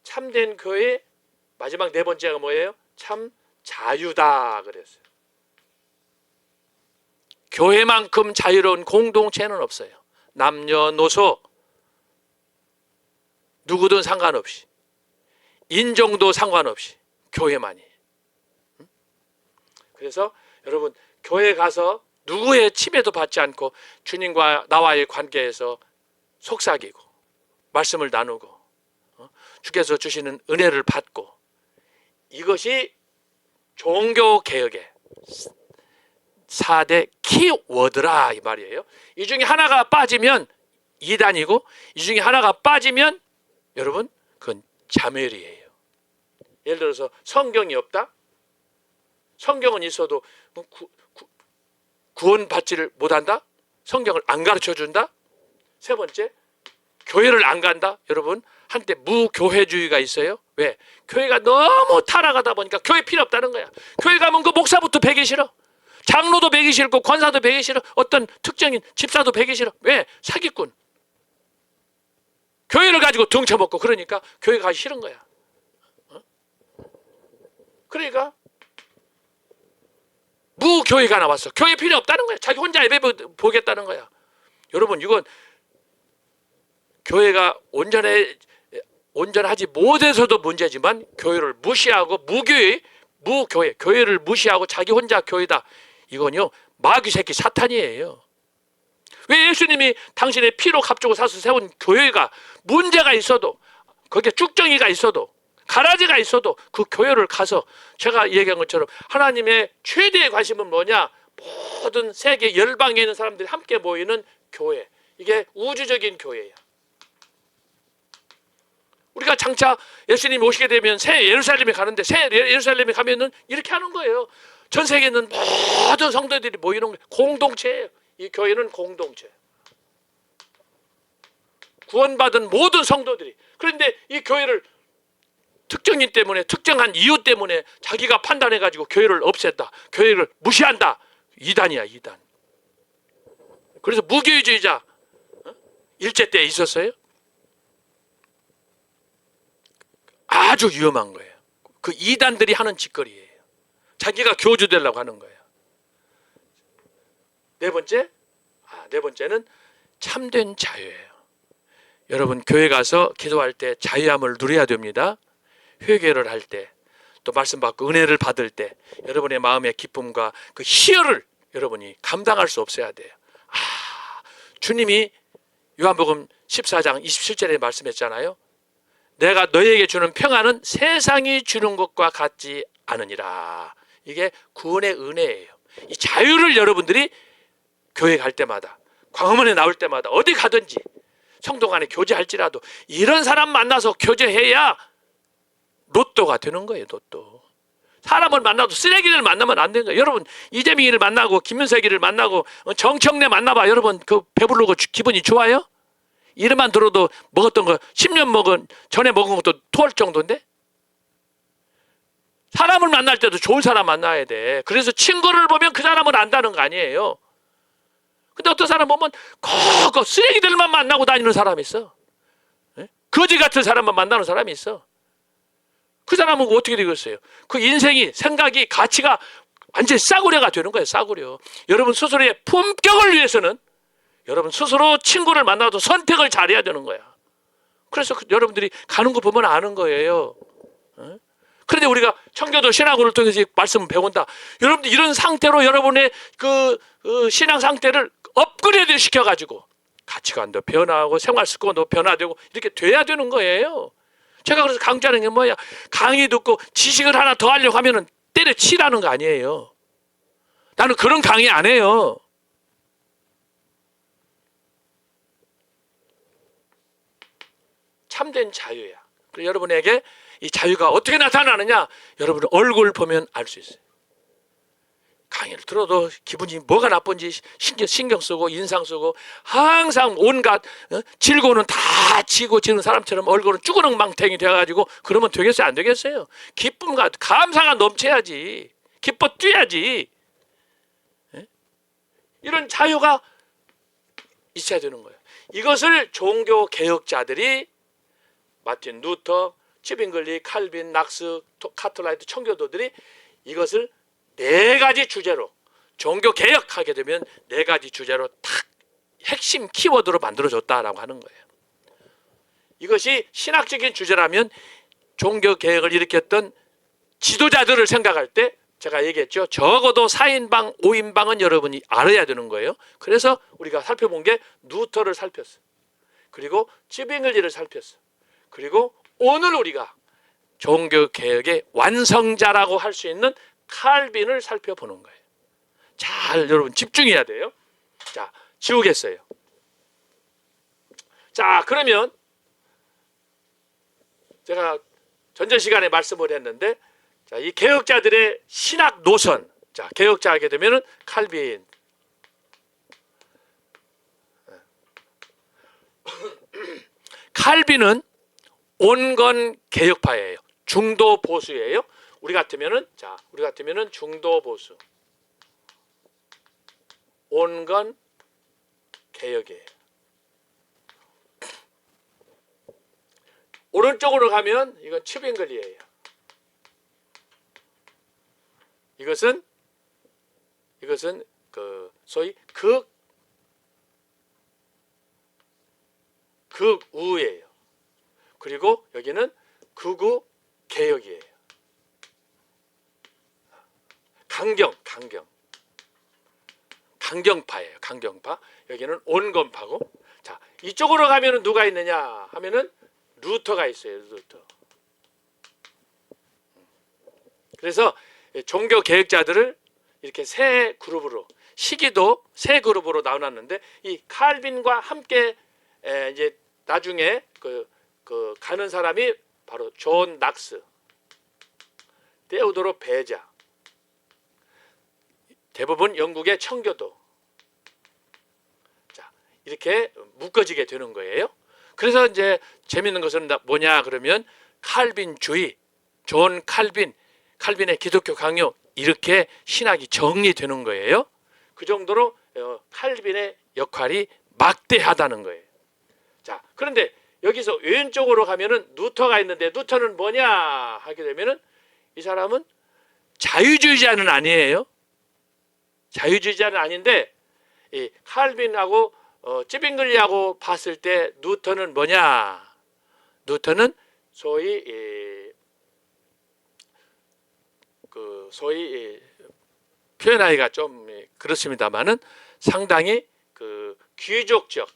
참된 교회, 마지막 4번째가 뭐예요? 참 자유다 그랬어요. 교회만큼 자유로운 공동체는 없어요. 남녀노소 누구든 상관없이 인종도 상관없이 교회만이. 그래서 여러분 교회 가서 누구의 침해도 받지 않고 주님과 나와의 관계에서 속삭이고 말씀을 나누고 주께서 주시는 은혜를 받고 이것이 종교개혁의 4대 키워드라 이 말이에요. 이 중에 하나가 빠지면 이단이고 이 중에 하나가 빠지면 여러분 그건 자멸이에요. 예를 들어서 성경이 없다? 성경은 있어도 구원받지를 못한다? 성경을 안 가르쳐준다? 3번째, 교회를 안 간다? 여러분 한때 무교회주의가 있어요. 왜? 교회가 너무 타락하다 보니까 교회 필요 없다는 거야. 교회 가면 그 목사부터 배기 싫어. 장로도 배기 싫고 권사도 배기 싫어. 어떤 특정인 집사도 배기 싫어. 왜? 사기꾼. 교회를 가지고 등쳐먹고 그러니까 교회 가기 싫은 거야. 그러니까 무교회가 나왔어. 교회 필요 없다는 거야. 자기 혼자 예배 보겠다는 거야. 여러분, 이건 교회가 온전하지 못해서도 문제지만 교회를 무시하고 무교회, 교회를 무시하고 자기 혼자 교회다. 이건요, 마귀 새끼 사탄이에요. 왜 예수님이 당신의 피로 값주고 사서 세운 교회가 문제가 있어도, 거기에 쭉정이가 있어도, 가라지가 있어도 그 교회를 가서, 제가 얘기한 것처럼 하나님의 최대의 관심은 뭐냐? 모든 세계 열방에 있는 사람들이 함께 모이는 교회. 이게 우주적인 교회야. 우리가 장차 예수님이 오시게 되면 새 예루살렘에 가는데, 새 예루살렘에 가면은 이렇게 하는 거예요. 전 세계에 있는 모든 성도들이 모이는 공동체예요. 이 교회는 공동체. 구원받은 모든 성도들이. 그런데 이 교회를 특정인 때문에, 특정한 이유 때문에 자기가 판단해가지고 교회를 없앴다, 교회를 무시한다. 이단이야, 이단. 그래서 무교회주의자 일제 때 있었어요. 아주 위험한 거예요. 그 이단들이 하는 짓거리예요. 자기가 교주 되려고 하는 거예요. 네 번째는 참된 자유예요. 여러분, 교회 가서 기도할 때 자유함을 누려야 됩니다. 회개를 할 때, 또 말씀 받고 은혜를 받을 때 여러분의 마음의 기쁨과 그 희열을 여러분이 감당할 수 없어야 돼요. 주님이 요한복음 14장 27절에 말씀했잖아요. 내가 너희에게 주는 평안은 세상이 주는 것과 같지 않으니라. 이게 구원의 은혜예요. 이 자유를 여러분들이 교회 갈 때마다, 광화문에 나올 때마다, 어디 가든지 성도 간에 교제할지라도 이런 사람 만나서 교제해야 로또가 되는 거예요. 로또. 사람을 만나도 쓰레기를 만나면 안 되는 거예요. 여러분, 이재명이를 만나고 김윤석이를 만나고 정청래 만나봐. 여러분, 그 배부르고 기분이 좋아요? 이름만 들어도 먹었던 거 10년 전에 먹은 것도 토할 정도인데? 사람을 만날 때도 좋은 사람 만나야 돼. 그래서 친구를 보면 그 사람을 안다는 거 아니에요. 근데 어떤 사람 보면 거 쓰레기들만 만나고 다니는 사람이 있어. 거지 같은 사람만 만나는 사람이 있어. 그 사람은 어떻게 되겠어요? 그 인생이, 생각이, 가치가 완전히 싸구려가 되는 거예요. 싸구려. 여러분 스스로의 품격을 위해서는 여러분 스스로 친구를 만나도 선택을 잘해야 되는 거야. 그래서 여러분들이 가는 거 보면 아는 거예요. 그런데 우리가 청교도 신학원을 통해서 말씀을 배운다. 여러분들 이런 상태로 여러분의 그 신앙 상태를 업그레이드 시켜가지고 가치관도 변화하고 생활 습관도 변화되고 이렇게 돼야 되는 거예요. 제가 그래서 강조하는 게 뭐야? 강의 듣고 지식을 하나 더 하려고 하면은 때려치라는 거 아니에요. 나는 그런 강의 안 해요. 참된 자유야. 그래서 여러분에게 이 자유가 어떻게 나타나느냐? 여러분 얼굴 보면 알 수 있어요. 강의를 들어도 기분이 뭐가 나쁜지 신경 쓰고 인상 쓰고 항상 온갖 질고는 다 지고 지는 사람처럼 얼굴은 쭈그렁 망탱이 돼가지고 그러면 되겠어요? 안 되겠어요? 기쁨과 감사가 넘쳐야지. 기뻐 뛰어야지. 이런 자유가 있어야 되는 거예요. 이것을 종교 개혁자들이 마틴 루터, 치빙글리, 칼빈, 낙스, 카톨라이트 청교도들이 이것을 네 가지 주제로 종교 개혁하게 되면 네 가지 주제로 딱 핵심 키워드로 만들어줬다라고 하는 거예요. 이것이 신학적인 주제라면 종교 개혁을 일으켰던 지도자들을 생각할 때 제가 얘기했죠. 적어도 4인방, 5인방은 여러분이 알아야 되는 거예요. 그래서 우리가 살펴본 게 루터를 살폈어. 그리고 치빙글리를 살폈어. 그리고 오늘 우리가 종교 개혁의 완성자라고 할 수 있는 칼빈을 살펴보는 거예요. 잘 여러분 집중해야 돼요. 자, 지우겠어요. 자, 그러면 제가 전전 시간에 말씀을 했는데, 자, 이 개혁자들의 신학 노선. 자, 개혁자 하게 되면은 칼빈. 칼빈은 온건 개혁파예요. 중도 보수예요. 우리 같으면은 중도 보수. 온건 개혁이에요. 오른쪽으로 가면 이건 치빙글리예요. 이것은 이것은 그 소위 극우예요. 그리고 여기는 극우 개혁이에요. 강경파예요. 강경파. 여기는 온건파고. 자, 이쪽으로 가면은 누가 있느냐 하면은 루터가 있어요. 루터. 그래서 종교 개혁자들을 이렇게 세 그룹으로, 시기도 세 그룹으로 나눠놨는데, 이 칼빈과 함께 이제 나중에 그 가는 사람이 바로 존 낙스, 테오도로 베자, 대부분 영국의 청교도. 자, 이렇게 묶어지게 되는 거예요. 그래서 이제 재밌는 것은 뭐냐 그러면 칼빈주의, 존 칼빈의 기독교 강요, 이렇게 신학이 정리되는 거예요. 그 정도로 칼빈의 역할이 막대하다는 거예요. 자, 그런데 여기서 왼쪽으로 가면은 루터가 있는데, 루터는 뭐냐 하게 되면은 이 사람은 자유주의자는 아니에요. 자유주의자는 아닌데, 이 칼빈하고 찌빙글리하고 봤을 때 루터는 뭐냐? 루터는 소위 표현하기가 좀 그렇습니다만은 상당히 그 귀족적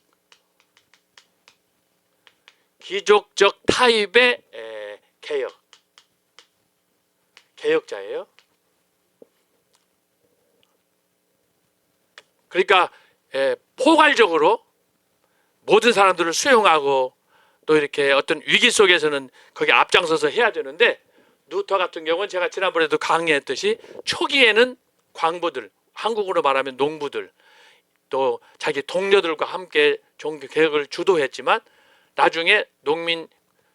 타입의 개혁자예요. 그러니까 포괄적으로 모든 사람들을 수용하고 또 이렇게 어떤 위기 속에서는 거기 앞장서서 해야 되는데, 루터 같은 경우는 제가 지난번에도 강의했듯이 초기에는 광부들, 한국으로 말하면 농부들, 또 자기 동료들과 함께 종교 개혁을 주도했지만, 나중에 농민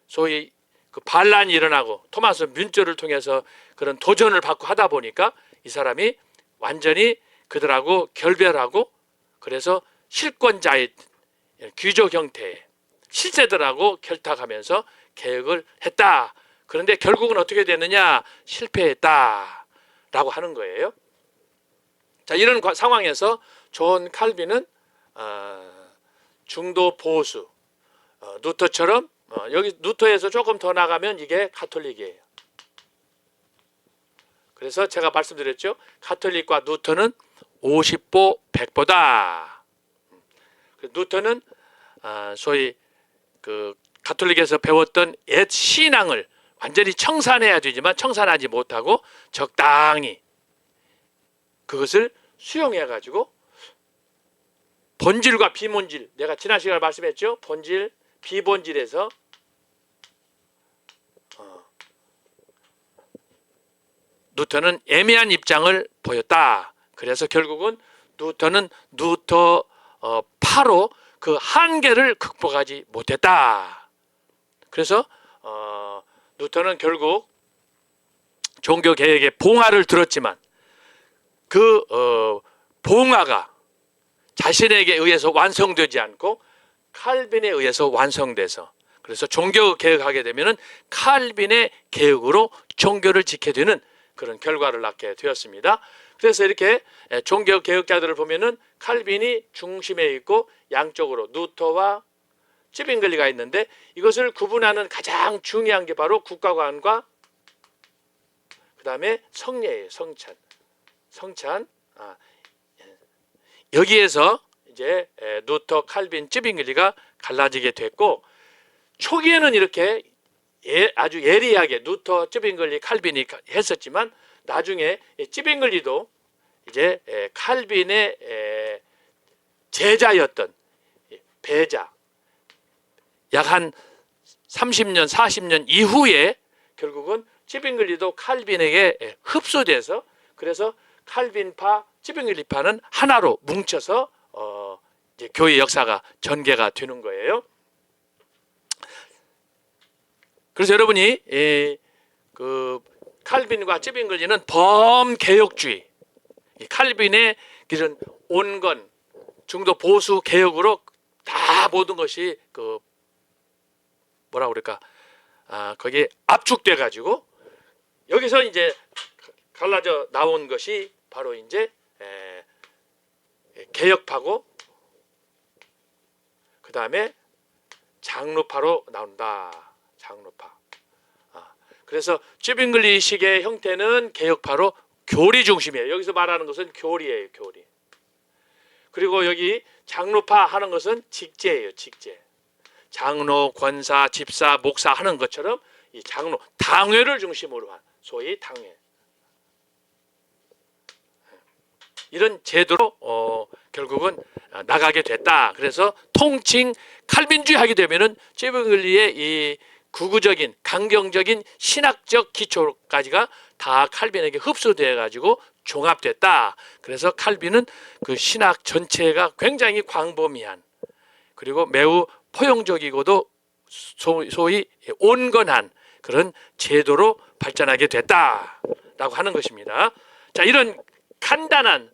소위 그 반란이 일어나고 토마스 뮌저를 통해서 그런 도전을 받고 하다 보니까 이 사람이 완전히 그들하고 결별하고, 그래서 실권자의 귀족 형태의 실세들하고 결탁하면서 개혁을 했다. 그런데 결국은 어떻게 됐느냐? 실패했다라고 하는 거예요. 자, 이런 상황에서 존 칼빈은 중도 보수, 루터처럼 여기 루터에서 조금 더 나가면 이게 가톨릭이에요. 그래서 제가 말씀드렸죠. 가톨릭과 루터는 50보 100보다. 루터는 소위 그 가톨릭에서 배웠던 옛 신앙을 완전히 청산해야 되지만 청산하지 못하고 적당히 그것을 수용해 가지고 본질과 비본질, 내가 지난 시간에 말씀했죠. 본질, 비본질에서 루터는 애매한 입장을 보였다. 그래서 결국은 루터는 루터파로 그 한계를 극복하지 못했다. 그래서 루터는 결국 종교개혁의 봉화를 들었지만 그 봉화가 자신에게 의해서 완성되지 않고 칼빈에 의해서 완성돼서, 그래서 종교개혁하게 되면은 칼빈의 개혁으로 종교를 지켜야 되는 그런 결과를 낳게 되었습니다. 그래서 이렇게 종교개혁자들을 보면은 칼빈이 중심에 있고 양쪽으로 루터와 찌빙글리가 있는데, 이것을 구분하는 가장 중요한 게 바로 국가관과 그 다음에 성례예요. 성찬. 여기에서 이제 루터, 칼빈, 찌빙글리가 갈라지게 됐고, 초기에는 이렇게 아주 예리하게 루터, 찌빙글리, 칼빈이 했었지만 나중에 찌빙글리도 이제 칼빈의 제자였던 배자, 약 한 30년, 40년 이후에 결국은 찌빙글리도 칼빈에게 흡수돼서, 그래서 칼빈파, 찌빙글리파는 하나로 뭉쳐서 이제 교회 역사가 전개가 되는 거예요. 그래서 여러분이 그 칼빈과 찌빙글리는 범개혁주의, 칼빈의 이런 온건 중도 보수 개혁으로 다 모든 것이 그 뭐라 그럴까, 거기에 압축돼 가지고 여기서 이제 갈라져 나온 것이 바로 이제 개혁파고 그 다음에 장로파로 나온다. 장로파. 그래서 쯔빙글리식의 형태는 개혁파로 교리 중심이에요. 여기서 말하는 것은 교리예요. 교리. 그리고 여기 장로파 하는 것은 직제예요. 직제. 장로, 권사, 집사, 목사 하는 것처럼 이 장로, 당회를 중심으로 한 소위 당회. 이런 제도로 결국은 나가게 됐다. 그래서 통칭 칼빈주의 하게 되면은 쯔빙글리의 이 구구적인 강경적인 신학적 기초까지가 다 칼빈에게 흡수되어 가지고 종합됐다. 그래서 칼빈은 그 신학 전체가 굉장히 광범위한 그리고 매우 포용적이고도 소위 온건한 그런 제도로 발전하게 됐다라고 하는 것입니다. 자, 이런 간단한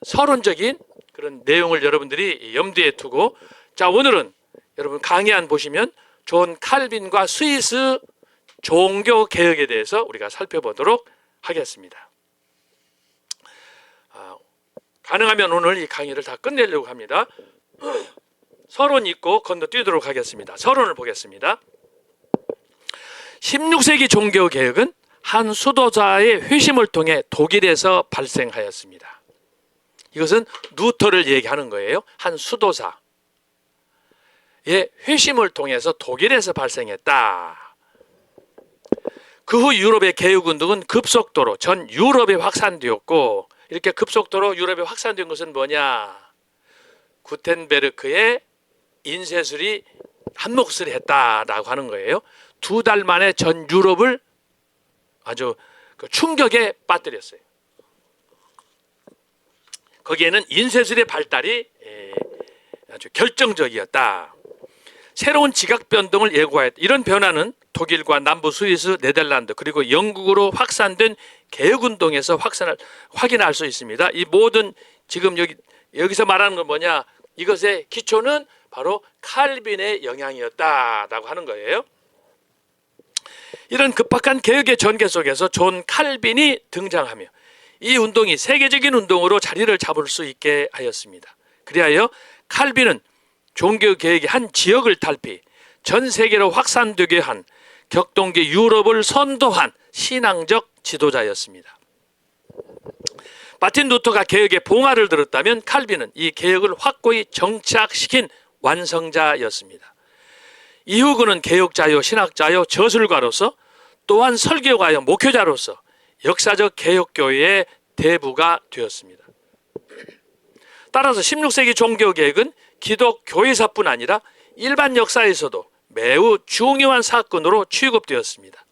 서론적인 그런 내용을 여러분들이 염두에 두고, 자, 오늘은 여러분 강의안 보시면 존 칼빈과 스위스 종교 개혁에 대해서 우리가 살펴보도록 하겠습니다. 가능하면 오늘 이 강의를 다 끝내려고 합니다. 서론 읽고 건너뛰도록 하겠습니다. 서론을 보겠습니다. 16세기 종교 개혁은 한 수도자의 회심을 통해 독일에서 발생하였습니다. 이것은 루터를 얘기하는 거예요. 한 수도자의 회심을 통해서 독일에서 발생했다. 그 후 유럽의 개혁운동은 급속도로 전 유럽에 확산되었고, 이렇게 급속도로 유럽에 확산된 것은 뭐냐? 구텐베르크의 인쇄술이 한 몫을 했다라고 하는 거예요. 2달 만에 전 유럽을 아주 충격에 빠뜨렸어요. 거기에는 인쇄술의 발달이 아주 결정적이었다. 새로운 지각 변동을 예고하였다. 이런 변화는 독일과 남부 스위스, 네덜란드 그리고 영국으로 확산된 개혁운동에서 확인할 수 있습니다. 이 모든 지금 여기서 말하는 건 뭐냐? 이것의 기초는 바로 칼빈의 영향이었다라고 하는 거예요. 이런 급박한 개혁의 전개 속에서 존 칼빈이 등장하며 이 운동이 세계적인 운동으로 자리를 잡을 수 있게 하였습니다. 그리하여 칼빈은 종교개혁의 한 지역을 탈피, 전 세계로 확산되게 한 격동기 유럽을 선도한 신앙적 지도자였습니다. 마틴 루터가 개혁의 봉화를 들었다면 칼빈은 이 개혁을 확고히 정착시킨 완성자였습니다. 이후 그는 개혁자요, 신학자요, 저술가로서 또한 설교가요, 목회자로서 역사적 개혁교회의 대부가 되었습니다. 따라서 16세기 종교개혁은 기독교회사뿐 아니라 일반 역사에서도 매우 중요한 사건으로 취급되었습니다.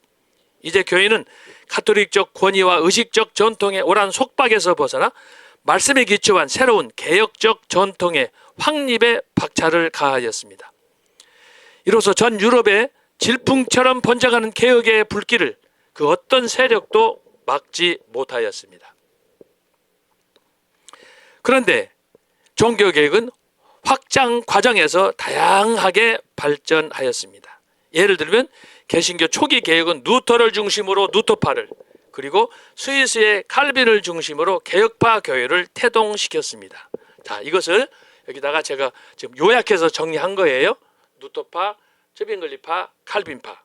이제 교회는 가톨릭적 권위와 의식적 전통의 오란 속박에서 벗어나 말씀에 기초한 새로운 개혁적 전통의 확립에 박차를 가하였습니다. 이로써 전 유럽에 질풍처럼 번져가는 개혁의 불길을 그 어떤 세력도 막지 못하였습니다. 그런데 종교개혁은 확장 과정에서 다양하게 발전하였습니다. 예를 들면 개신교 초기 개혁은 루터를 중심으로 루터파를, 그리고 스위스의 칼빈을 중심으로 개혁파 교회를 태동시켰습니다. 자, 이것을 여기다가 제가 지금 요약해서 정리한 거예요. 루터파, 쯔빙글리파, 칼빈파.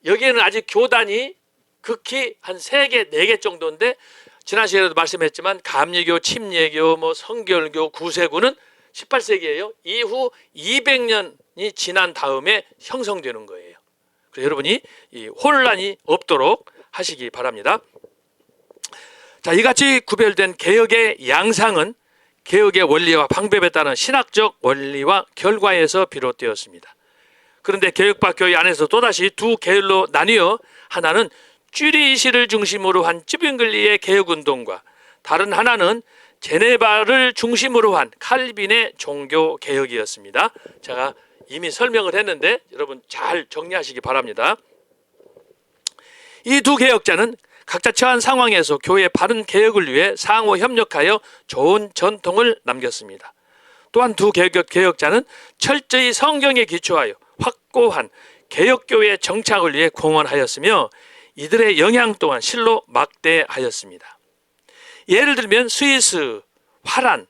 여기에는 아직 교단이 극히 한 3개, 4개 정도인데, 지난 시간에도 말씀했지만 감리교, 침례교, 성결교, 구세구는 18세기예요. 이후 200년이 지난 다음에 형성되는 거예요. 그래서 여러분이 이 혼란이 없도록 하시기 바랍니다. 자, 이같이 구별된 개혁의 양상은 개혁의 원리와 방법에 따른 신학적 원리와 결과에서 비롯되었습니다. 그런데 개혁파 교회 안에서 또다시 두 계열로 나뉘어 하나는 쥐리시를 중심으로 한 쯔빙글리의 개혁운동과 다른 하나는 제네바를 중심으로 한 칼빈의 종교개혁이었습니다. 제가 이미 설명을 했는데 여러분 잘 정리하시기 바랍니다. 이 두 개혁자는 각자 처한 상황에서 교회의 바른 개혁을 위해 상호 협력하여 좋은 전통을 남겼습니다. 또한 두 개혁자는 철저히 성경에 기초하여 확고한 개혁교회의 정착을 위해 공헌하였으며 이들의 영향 또한 실로 막대하였습니다. 예를 들면 스위스 화란,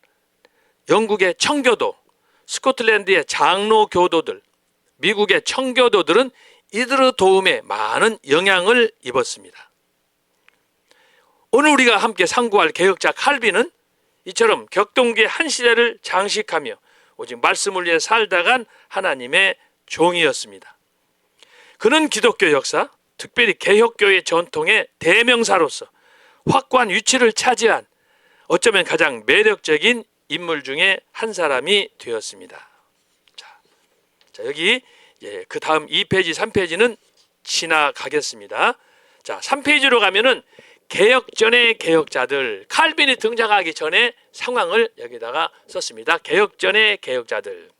영국의 청교도, 스코틀랜드의 장로교도들, 미국의 청교도들은 이들의 도움에 많은 영향을 입었습니다. 오늘 우리가 함께 상고할 개혁자 칼빈은 이처럼 격동기의 한 시대를 장식하며 오직 말씀을 위해 살다 간 하나님의 종이었습니다. 그는 기독교 역사, 특별히 개혁교의 전통의 대명사로서 확고한 위치를 차지한 어쩌면 가장 매력적인 인물 중에 한 사람이 되었습니다. 자, 여기 그 다음 2페이지, 3페이지는 지나가겠습니다. 자, 3페이지로 가면은 개혁전의 개혁자들, 칼빈이 등장하기 전에 상황을 여기다가 썼습니다. 개혁전의 개혁자들.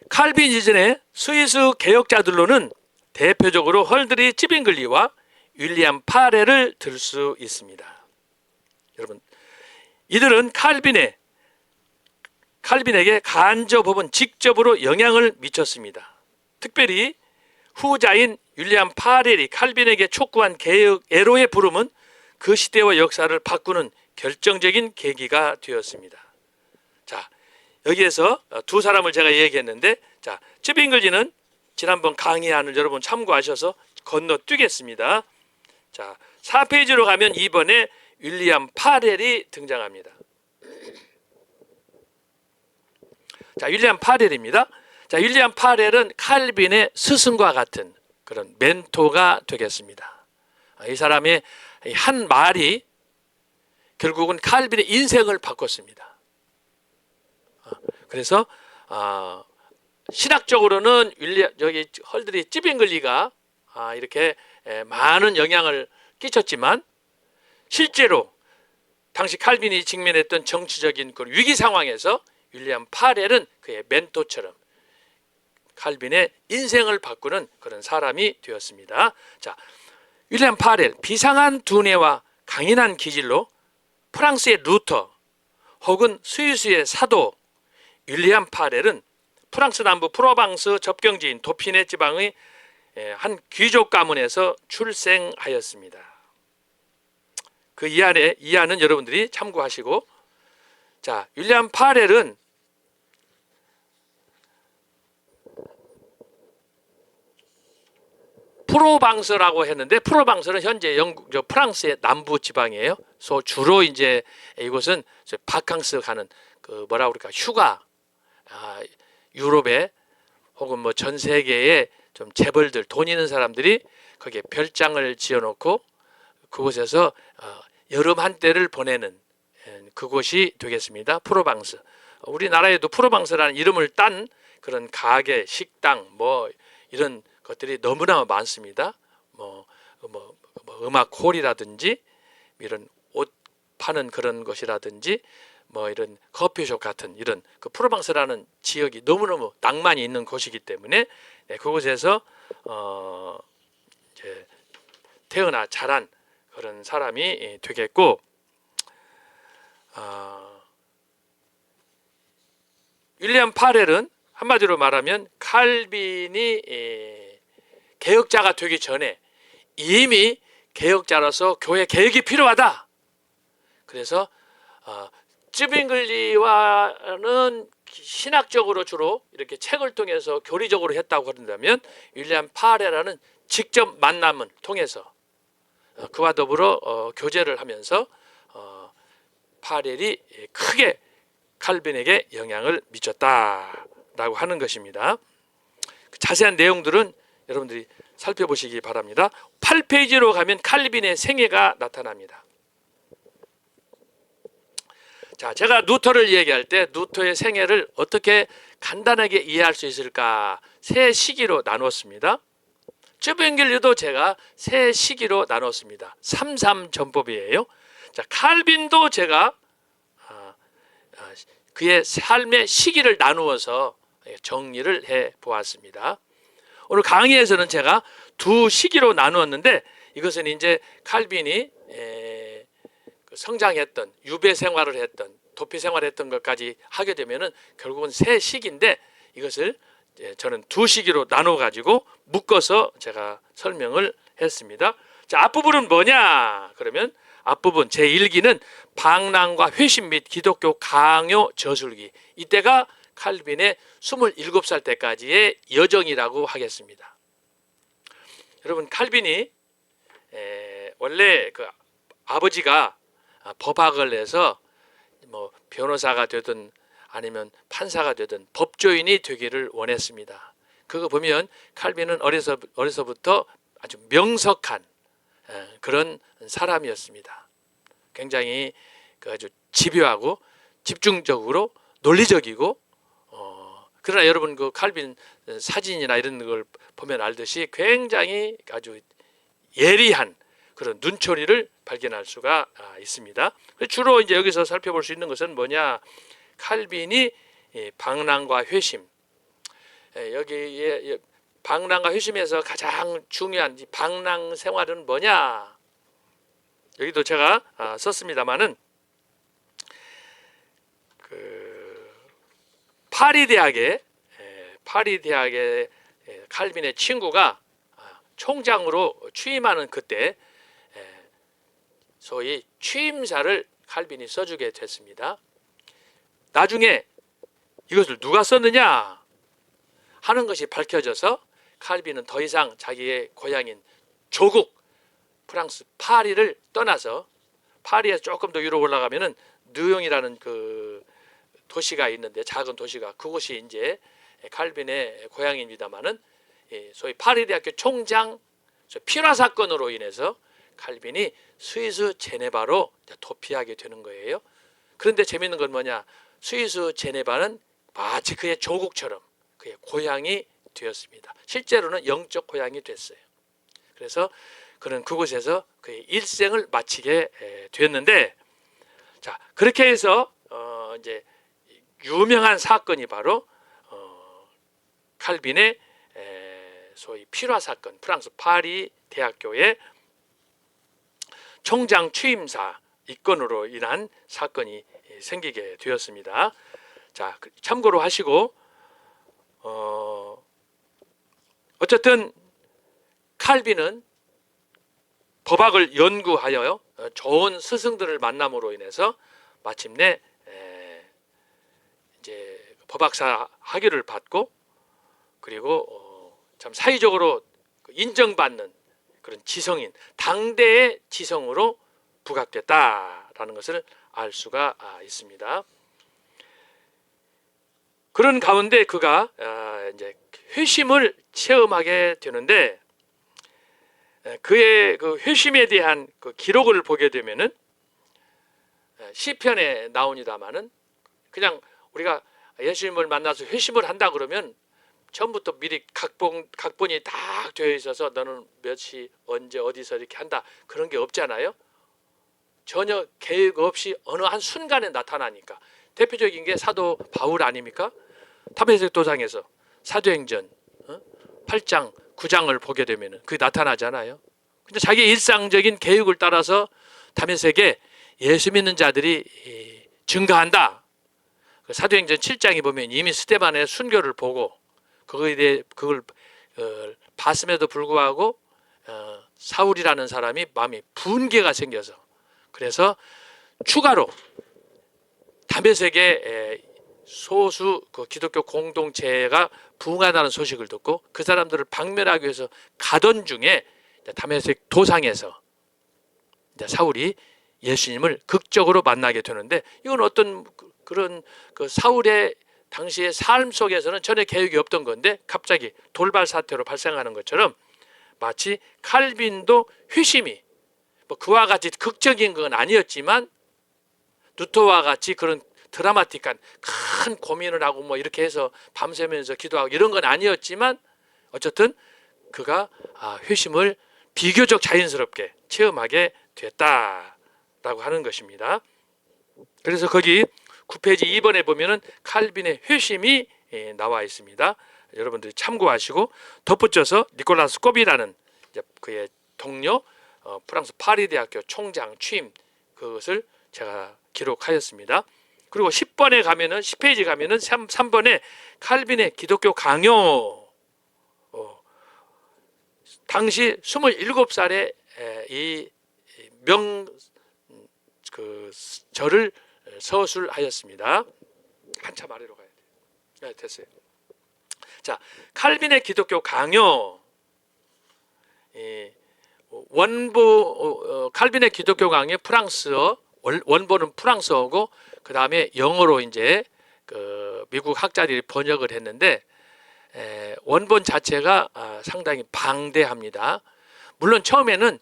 칼빈 이전의 스위스 개혁자들로는 대표적으로 헐드리 찌빙글리와 윌리엄 파렐을 들 수 있습니다. 여러분, 이들은 칼빈에게 간접 혹은 직접으로 영향을 미쳤습니다. 특별히 후자인 윌리엄 파렐이 칼빈에게 촉구한 개혁 애로의 부름은 그 시대와 역사를 바꾸는 결정적인 계기가 되었습니다. 자, 여기에서 두 사람을 제가 얘기했는데, 자, 찌빙글리는 지난번 강의안을 여러분 참고하셔서 건너뛰겠습니다. 자, 4페이지로 가면 이번에 윌리엄 파렐이 등장합니다. 자, 윌리엄 파렐입니다. 자, 윌리엄 파렐은 칼빈의 스승과 같은 그런 멘토가 되겠습니다. 이 사람의 한 말이 결국은 칼빈의 인생을 바꿨습니다. 그래서 신학적으로는 여기 헐드리 찌빙글리가 이렇게 많은 영향을 끼쳤지만 실제로 당시 칼빈이 직면했던 정치적인 그 위기 상황에서 윌리엄 파렐은 그의 멘토처럼 칼빈의 인생을 바꾸는 그런 사람이 되었습니다. 자, 윌리엄 파렐, 비상한 두뇌와 강인한 기질로 프랑스의 루터 혹은 스위스의 사도 윌리엄 파렐은 프랑스 남부 프로방스 접경지인 도피네 지방의 한 귀족 가문에서 출생하였습니다. 그 이하는 여러분들이 참고하시고, 자, 윌리엄 파렐은 프로방스라고 했는데, 프로방스는 현재 프랑스의 남부 지방이에요. 그래서 주로 이제 이곳은 바캉스 가는 그 뭐라 그럴까, 휴가, 유럽에 혹은 뭐 전 세계에 좀 재벌들, 돈 있는 사람들이 거기에 별장을 지어놓고 그곳에서 여름 한때를 보내는 그곳이 되겠습니다. 프로방스. 우리나라에도 프로방스라는 이름을 딴 그런 가게, 식당, 뭐 이런 것들이 너무나 많습니다. 뭐 음악 홀이라든지 이런 옷 파는 그런 것이라든지 뭐 이런 커피숍 같은 이런 그 프로방스라는 지역이 너무너무 낭만이 있는 곳이기 때문에 그곳에서 이제 태어나 자란 그런 사람이 되겠고, 윌리엄 파렐은 한마디로 말하면 칼빈이 개혁자가 되기 전에 이미 개혁자로서 교회 개혁이 필요하다. 그래서 찌빙글리와는 신학적으로 주로 이렇게 책을 통해서 교리적으로 했다고 한다면, 윌리엄 파렐은 직접 만남을 통해서 그와 더불어 교제를 하면서 파렐이 크게 칼빈에게 영향을 미쳤다라고 하는 것입니다. 자세한 내용들은 여러분들이 살펴보시기 바랍니다. 8페이지로 가면 칼빈의 생애가 나타납니다. 자, 제가 루터를 얘기할 때 루터의 생애를 어떻게 간단하게 이해할 수 있을까 세 시기로 나눴습니다. 찌빙글리도 제가 세 시기로 나눴습니다. 3.3 전법이에요. 자, 칼빈도 제가 그의 삶의 시기를 나누어서 정리를 해 보았습니다. 오늘 강의에서는 제가 두 시기로 나누었는데, 이것은 이제 칼빈이 성장했던, 유배 생활을 했던, 도피 생활했던 것까지 하게 되면은 결국은 세 시기인데, 이것을 저는 두 시기로 나눠 가지고 묶어서 제가 설명을 했습니다. 자, 앞부분은 뭐냐? 그러면 앞부분 제1기는 방랑과 회심 및 기독교 강요 저술기. 이때가 칼빈의 27살 때까지의 여정이라고 하겠습니다. 여러분, 칼빈이 원래 그 아버지가 법학을 해서 뭐 변호사가 되든 아니면 판사가 되든 법조인이 되기를 원했습니다. 그거 보면 칼빈은 어려서부터 아주 명석한 그런 사람이었습니다. 굉장히 아주 집요하고 집중적으로 논리적이고, 그러나 여러분 그 칼빈 사진이나 이런 걸 보면 알듯이 굉장히 아주 예리한 그런 눈초리를 발견할 수가 있습니다. 주로 이제 여기서 살펴볼 수 있는 것은 뭐냐? 칼빈이 방랑과 회심, 여기에 방랑과 회심에서 가장 중요한 방랑 생활은 뭐냐? 여기도 제가 썼습니다마는 그 파리 대학의 칼빈의 친구가 총장으로 취임하는 그때 소위 취임사를 칼빈이 써주게 됐습니다. 나중에 이것을 누가 썼느냐 하는 것이 밝혀져서 칼빈은 더 이상 자기의 고향인 조국 프랑스 파리를 떠나서 파리에서 조금 더 위로 올라가면은 느용이라는 그 도시가 있는데, 작은 도시가, 그곳이 이제 칼빈의 고향입니다만은 소위 파리 대학교 총장 피라 사건으로 인해서 칼빈이 스위스 제네바로 도피하게 되는 거예요. 그런데 재밌는 건 뭐냐? 스위스 제네바는 마치 그의 조국처럼 그의 고향이 되었습니다. 실제로는 영적 고향이 됐어요. 그래서 그는 그곳에서 그의 일생을 마치게 되었는데, 자, 그렇게 해서 이제 유명한 사건이 바로 칼빈의 소위 피라 사건, 프랑스 파리 대학교의 총장 취임사 이건으로 인한 사건이 생기게 되었습니다. 자, 참고로 하시고, 어쨌든 칼빈은 법학을 연구하여 좋은 스승들을 만남으로 인해서 마침내 이제 법학사 학위를 받고, 그리고 참 사회적으로 인정받는 그런 지성인, 당대의 지성으로 부각됐다라는 것을 알 수가 있습니다. 그런 가운데 그가 이제 회심을 체험하게 되는데, 그의 그 회심에 대한 그 기록을 보게 되면은 시편에 나옵니다마는, 그냥 우리가 예수님을 만나서 회심을 한다 그러면 처음부터 미리 각본이 딱 되어 있어서 너는 몇 시 언제 어디서 이렇게 한다, 그런 게 없잖아요. 전혀 계획 없이 어느 한 순간에 나타나니까. 대표적인 게 사도 바울 아닙니까? 다메섹 도상에서 사도행전 8장 9장을 보게 되면 그게 나타나잖아요. 근데 자기 일상적인 계획을 따라서 다메섹에 예수 믿는 자들이 증가한다. 사도행전 7장에 보면 이미 스데반의 순교를 보고 그걸 봤음에도 불구하고 사울이라는 사람이 마음이 분개가 생겨서, 그래서 추가로 다메섹에 소수 그 기독교 공동체가 부흥한다는 소식을 듣고 그 사람들을 박멸하기 위해서 가던 중에 다메섹 도상에서 사울이 예수님을 극적으로 만나게 되는데, 이건 어떤 그런 그 사울의 당시의 삶 속에서는 전혀 계획이 없던 건데 갑자기 돌발 사태로 발생하는 것처럼, 마치 칼빈도 회심이 뭐 그와 같이 극적인 건 아니었지만 루터와 같이 그런 드라마틱한 큰 고민을 하고 뭐 이렇게 해서 밤새면서 기도하고 이런 건 아니었지만, 어쨌든 그가 회심을 비교적 자연스럽게 체험하게 됐다라고 하는 것입니다. 그래서 거기 9페이지 2번에 보면은 칼빈의 회심이 나와 있습니다. 여러분들이 참고하시고, 덧붙여서 니콜라스 꼬비라는 그의 동료 프랑스 파리 대학교 총장 취임, 그것을 제가 기록하였습니다. 그리고 10번에 가면은 10페이지 가면은 3번에 칼빈의 기독교 강요, 당시 27살의 이 그 절을 서술하였습니다. 한참 아래로 가야 돼요. 네, 됐어요. 자, 칼빈의 기독교 강요. 원보 칼빈의 기독교 강요 프랑스어, 원본은 프랑스어고 그 다음에 영어로 이제 그 미국 학자들이 번역을 했는데 원본 자체가 상당히 방대합니다. 물론 처음에는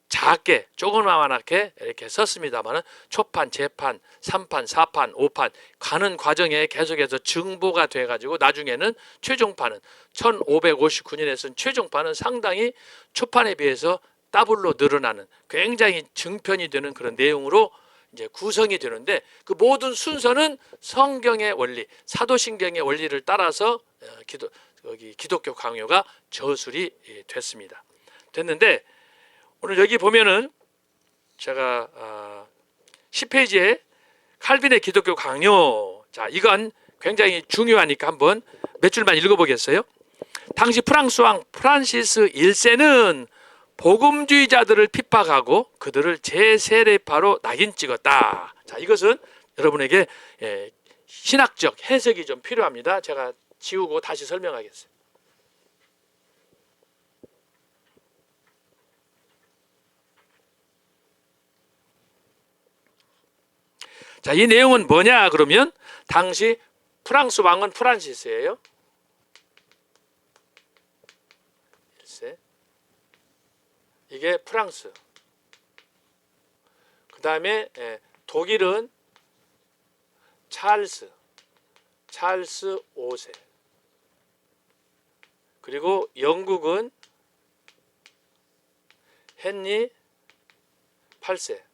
작게 조그마하게 이렇게 썼습니다만은 초판, 재판, 3판, 4판, 5판 가는 과정에 계속해서 증보가 돼가지고 나중에는 최종판은 1559년에 쓴 최종판은 상당히 초판에 비해서 더블로 늘어나는 굉장히 증편이 되는 그런 내용으로 이제 구성이 되는데 그 모든 순서는 성경의 원리, 사도신경의 원리를 따라서 기독교 강요가 저술이 됐습니다. 됐는데 오늘 여기 보면은 제가 10페이지에 칼빈의 기독교 강요, 자 이건 굉장히 중요하니까 한번 몇 줄만 읽어보겠어요. 당시 프랑스 왕 프란시스 1세는 복음주의자들을 핍박하고 그들을 제세례파로 낙인 찍었다. 자 이것은 여러분에게 신학적 해석이 좀 필요합니다. 제가 지우고 다시 설명하겠습니다. 자, 이 내용은 뭐냐 그러면 당시 프랑스 왕은 프란시스예요. 1세. 이게 프랑스. 그 다음에 독일은 찰스 5세. 그리고 영국은 헨리 8세.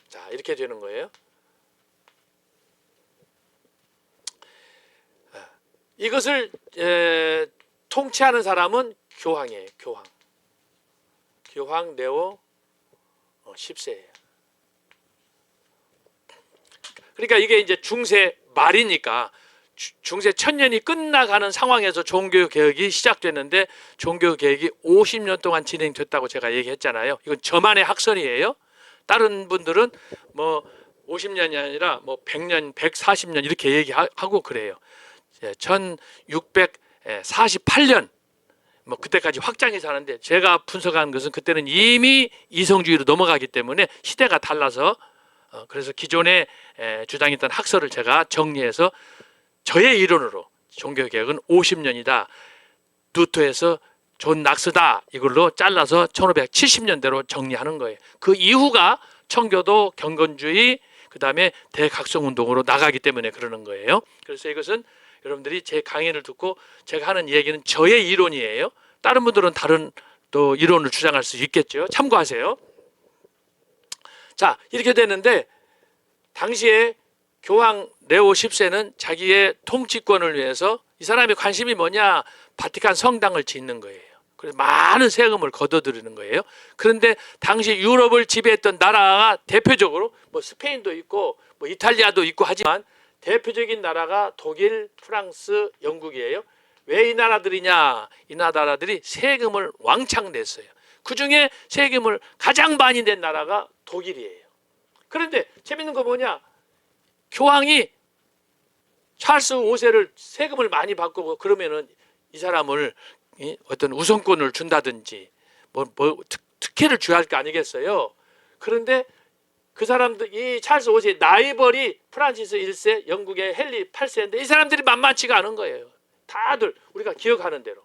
자, 이렇게 되는 거예요. 이것을 통치하는 사람은 교황이에요. 교황 네오 10세예요. 그러니까 이게 이제 중세 말이니까 중세 천년이 끝나가는 상황에서 종교개혁이 시작됐는데 종교개혁이 50년 동안 진행됐다고 제가 얘기했잖아요. 이건 저만의 학설이에요. 다른 분들은 뭐 50년이 아니라 뭐 100년, 140년 이렇게 얘기하고 그래요. 1648년 뭐 그때까지 확장이 사는데 제가 분석한 것은 그때는 이미 이성주의로 넘어가기 때문에 시대가 달라서 그래서 기존에 주장했던 학설을 제가 정리해서 저의 이론으로 종교개혁은 50년이다. 루터에서 존 낙스다. 이걸로 잘라서 1570년대로 정리하는 거예요. 그 이후가 청교도, 경건주의, 그 다음에 대각성운동으로 나가기 때문에 그러는 거예요. 그래서 이것은 여러분들이 제 강의를 듣고 제가 하는 얘기는 저의 이론이에요. 다른 분들은 다른 또 이론을 주장할 수 있겠죠. 참고하세요. 자, 이렇게 되는데 당시에 교황 네오 10세는 자기의 통치권을 위해서 이 사람의 관심이 뭐냐? 바티칸 성당을 짓는 거예요. 그래서 많은 세금을 걷어들이는 거예요. 그런데 당시 유럽을 지배했던 나라가 대표적으로 뭐 스페인도 있고 뭐 이탈리아도 있고 하지만 대표적인 나라가 독일, 프랑스, 영국이에요. 왜 이 나라들이냐? 이 나라들이 세금을 왕창 냈어요. 그 중에 세금을 가장 많이 낸 나라가 독일이에요. 그런데 재밌는 거 뭐냐? 교황이 찰스 5세를 세금을 많이 받고 그러면은 이 사람을 어떤 우선권을 준다든지 뭐 특혜를 줘야 할 거 아니겠어요? 그런데 그 사람들 이 찰스 5세 라이벌이 프란시스 1세, 영국의 헨리 8세인데 이 사람들이 만만치가 않은 거예요. 다들 우리가 기억하는 대로.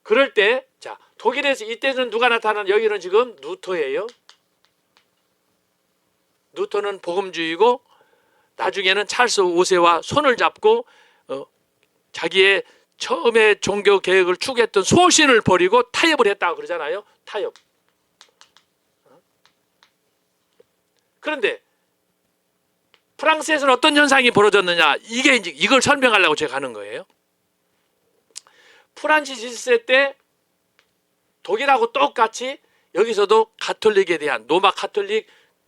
그럴 때 자, 독일에서 이때는 누가 나타나는 여기는 지금 루터예요. 루터는 복음주의고 나중에는 찰스 5세와 손을 잡고 자기의 처음에 종교 개혁을 추구했던 소신을 버리고 타협을 했다고 그러잖아요. 타협. 그런데 프랑스에서는 어떤 현상이 벌어졌느냐? 이게 이제 이걸 설명하려고 제가 하는 거예요. 프란시스 1세 때 독일하고 똑같이 여기서도 가톨릭에 대한 로마 가톨릭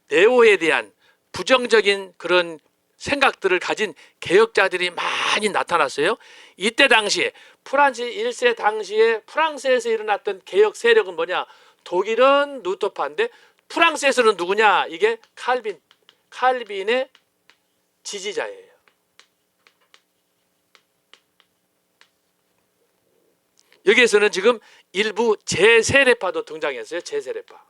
네오에 대한 부정적인 그런 생각들을 가진 개혁자들이 많이 나타났어요. 이때 당시에 프란치 1세 당시에 프랑스에서 일어났던 개혁 세력은 뭐냐? 독일은 루터파인데 프랑스에서는 누구냐? 이게 칼빈의 지지자예요. 여기에서는 지금 일부 제세례파도 등장했어요. 제세례파.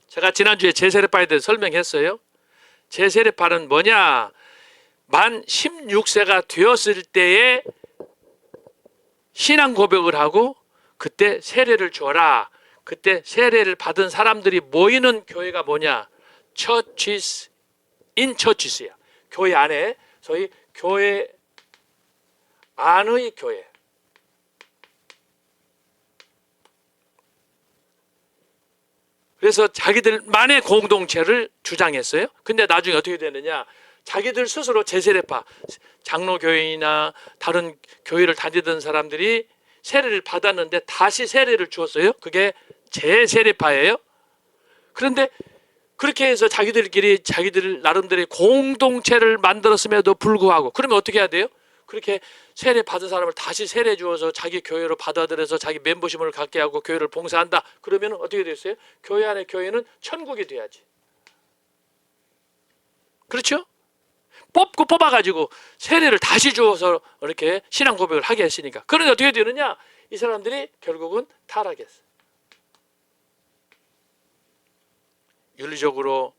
제가 지난주에 제세례파에 대해서 설명했어요. 제세례파는 뭐냐? 만 16세가 되었을 때에 신앙 고백을 하고 그때 세례를 줘라. 그때 세례를 받은 사람들이 모이는 교회가 뭐냐? Churches in Churches야. 교회 안에, 소위 교회 안의 교회. 그래서 자기들만의 공동체를 주장했어요. 근데 나중에 어떻게 되느냐? 자기들 스스로 제세례파, 장로교회나 다른 교회를 다니던 사람들이 세례를 받았는데 다시 세례를 주었어요. 그게 제세례파예요. 그런데 그렇게 해서 자기들끼리 자기들 나름대로의 공동체를 만들었음에도 불구하고 그러면 어떻게 해야 돼요? 그렇게 세례 받은 사람을 다시 세례 주어서 자기 교회로 받아들여서 자기 멤버십을 갖게 하고 교회를 봉사한다. 그러면 어떻게 됐어요? 교회 안에 교회는 천국이 돼야지. 그렇죠? 뽑아가지고 세례를 다시 주어서 이렇게 신앙 고백을 하게 했으니까. 그런데 어떻게 되느냐? 이 사람들이 결국은 타락했어요. 윤리적으로,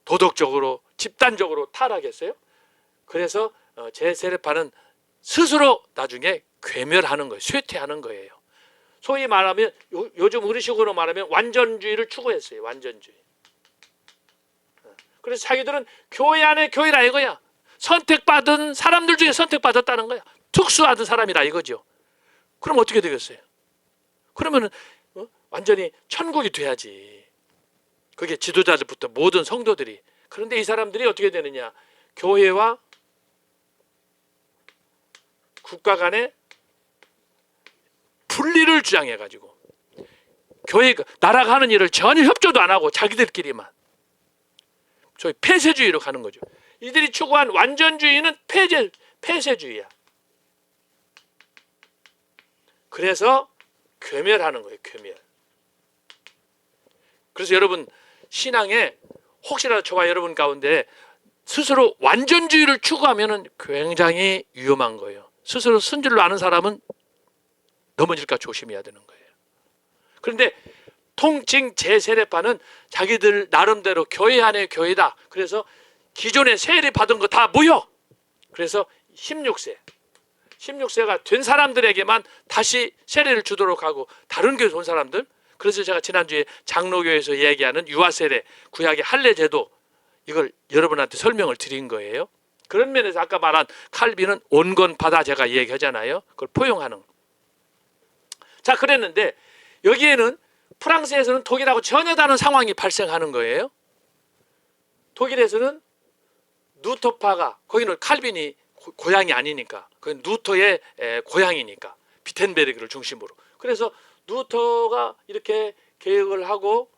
도덕적으로, 집단적으로 타락했어요. 그래서 제세례파는 스스로 나중에 괴멸하는 거예요. 쇠퇴하는 거예요. 소위 말하면 요즘 우리식으로 말하면 완전주의를 추구했어요. 완전주의. 그래서 자기들은 교회 안에 교회라 이거야. 선택받은 사람들 중에 선택받았다는 거야. 특수하던 사람이라 이거죠. 그럼 어떻게 되겠어요? 그러면은 완전히 천국이 돼야지. 그게 지도자들부터 모든 성도들이. 그런데 이 사람들이 어떻게 되느냐? 교회와 국가 간의 분리를 주장해가지고 교회 나라가 하는 일을 전혀 협조도 안 하고 자기들끼리만 저희 폐쇄주의로 가는 거죠. 이들이 추구한 완전주의는 폐쇄주의야. 그래서 괴멸하는 거예요. 괴멸. 그래서 여러분 신앙에 혹시라도 저와 여러분 가운데 스스로 완전주의를 추구하면 굉장히 위험한 거예요. 스스로 쓴 줄로 아는 사람은 넘어질까 조심해야 되는 거예요. 그런데 통칭 제세례파는 자기들 나름대로 교회 안에 교회다. 그래서 기존에 세례 받은 거 다 모여. 그래서 16세가 된 사람들에게만 다시 세례를 주도록 하고 다른 교회 온 사람들. 그래서 제가 지난주에 장로교에서 얘기하는 유아세례, 구약의 할례제도 이걸 여러분한테 설명을 드린 거예요. 그런 면에서 아까 말한 칼빈은 온건바다 제가 얘기하잖아요. 그걸 포용하는. 자, 그랬는데 여기에는 프랑스에서는 독일하고 전혀 다른 상황이 발생하는 거예요. 독일에서는 루터파가, 거기는 칼빈이 고향이 아니니까, 거기는 루터의 고향이니까, 비텐베르크를 중심으로. 그래서 루터가 이렇게 개혁을 하고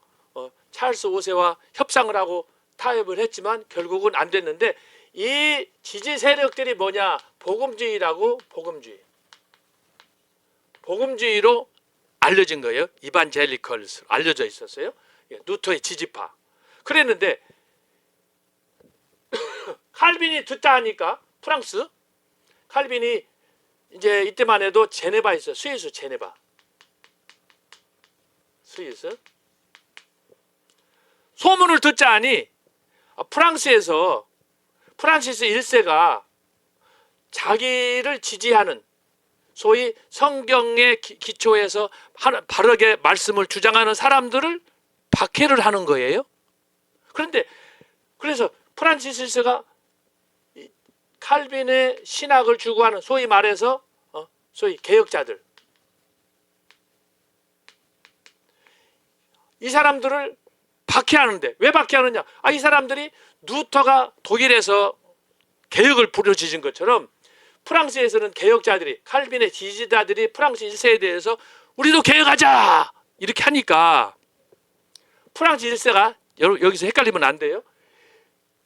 찰스 5세와 협상을 하고 타협을 했지만 결국은 안 됐는데 이 지지 세력들이 뭐냐? 복음주의라고 복음주의로 알려진 거예요. 이반젤리컬스 알려져 있었어요. 루터의 지지파. 그랬는데 칼빈이 듣자 하니까 프랑스 칼빈이 이제 이때만 해도 제네바 있어요. 스위스 제네바. 스위스 소문을 듣자 하니 프랑스에서 프란시스 1세가 자기를 지지하는 소위 성경의 기초에서 바르게 말씀을 주장하는 사람들을 박해를 하는 거예요. 그래서 프란시스 1세가 칼빈의 신학을 추구하는 소위 말해서 소위 개혁자들 이 사람들을 박해하는데 왜 박해하느냐? 이 사람들이 루터가 독일에서 개혁을 부르짖은 것처럼 프랑스에서는 개혁자들이 칼빈의 지지자들이 프랑스 1세에 대해서 우리도 개혁하자 이렇게 하니까 프랑스 1세가 여기서 헷갈리면 안 돼요.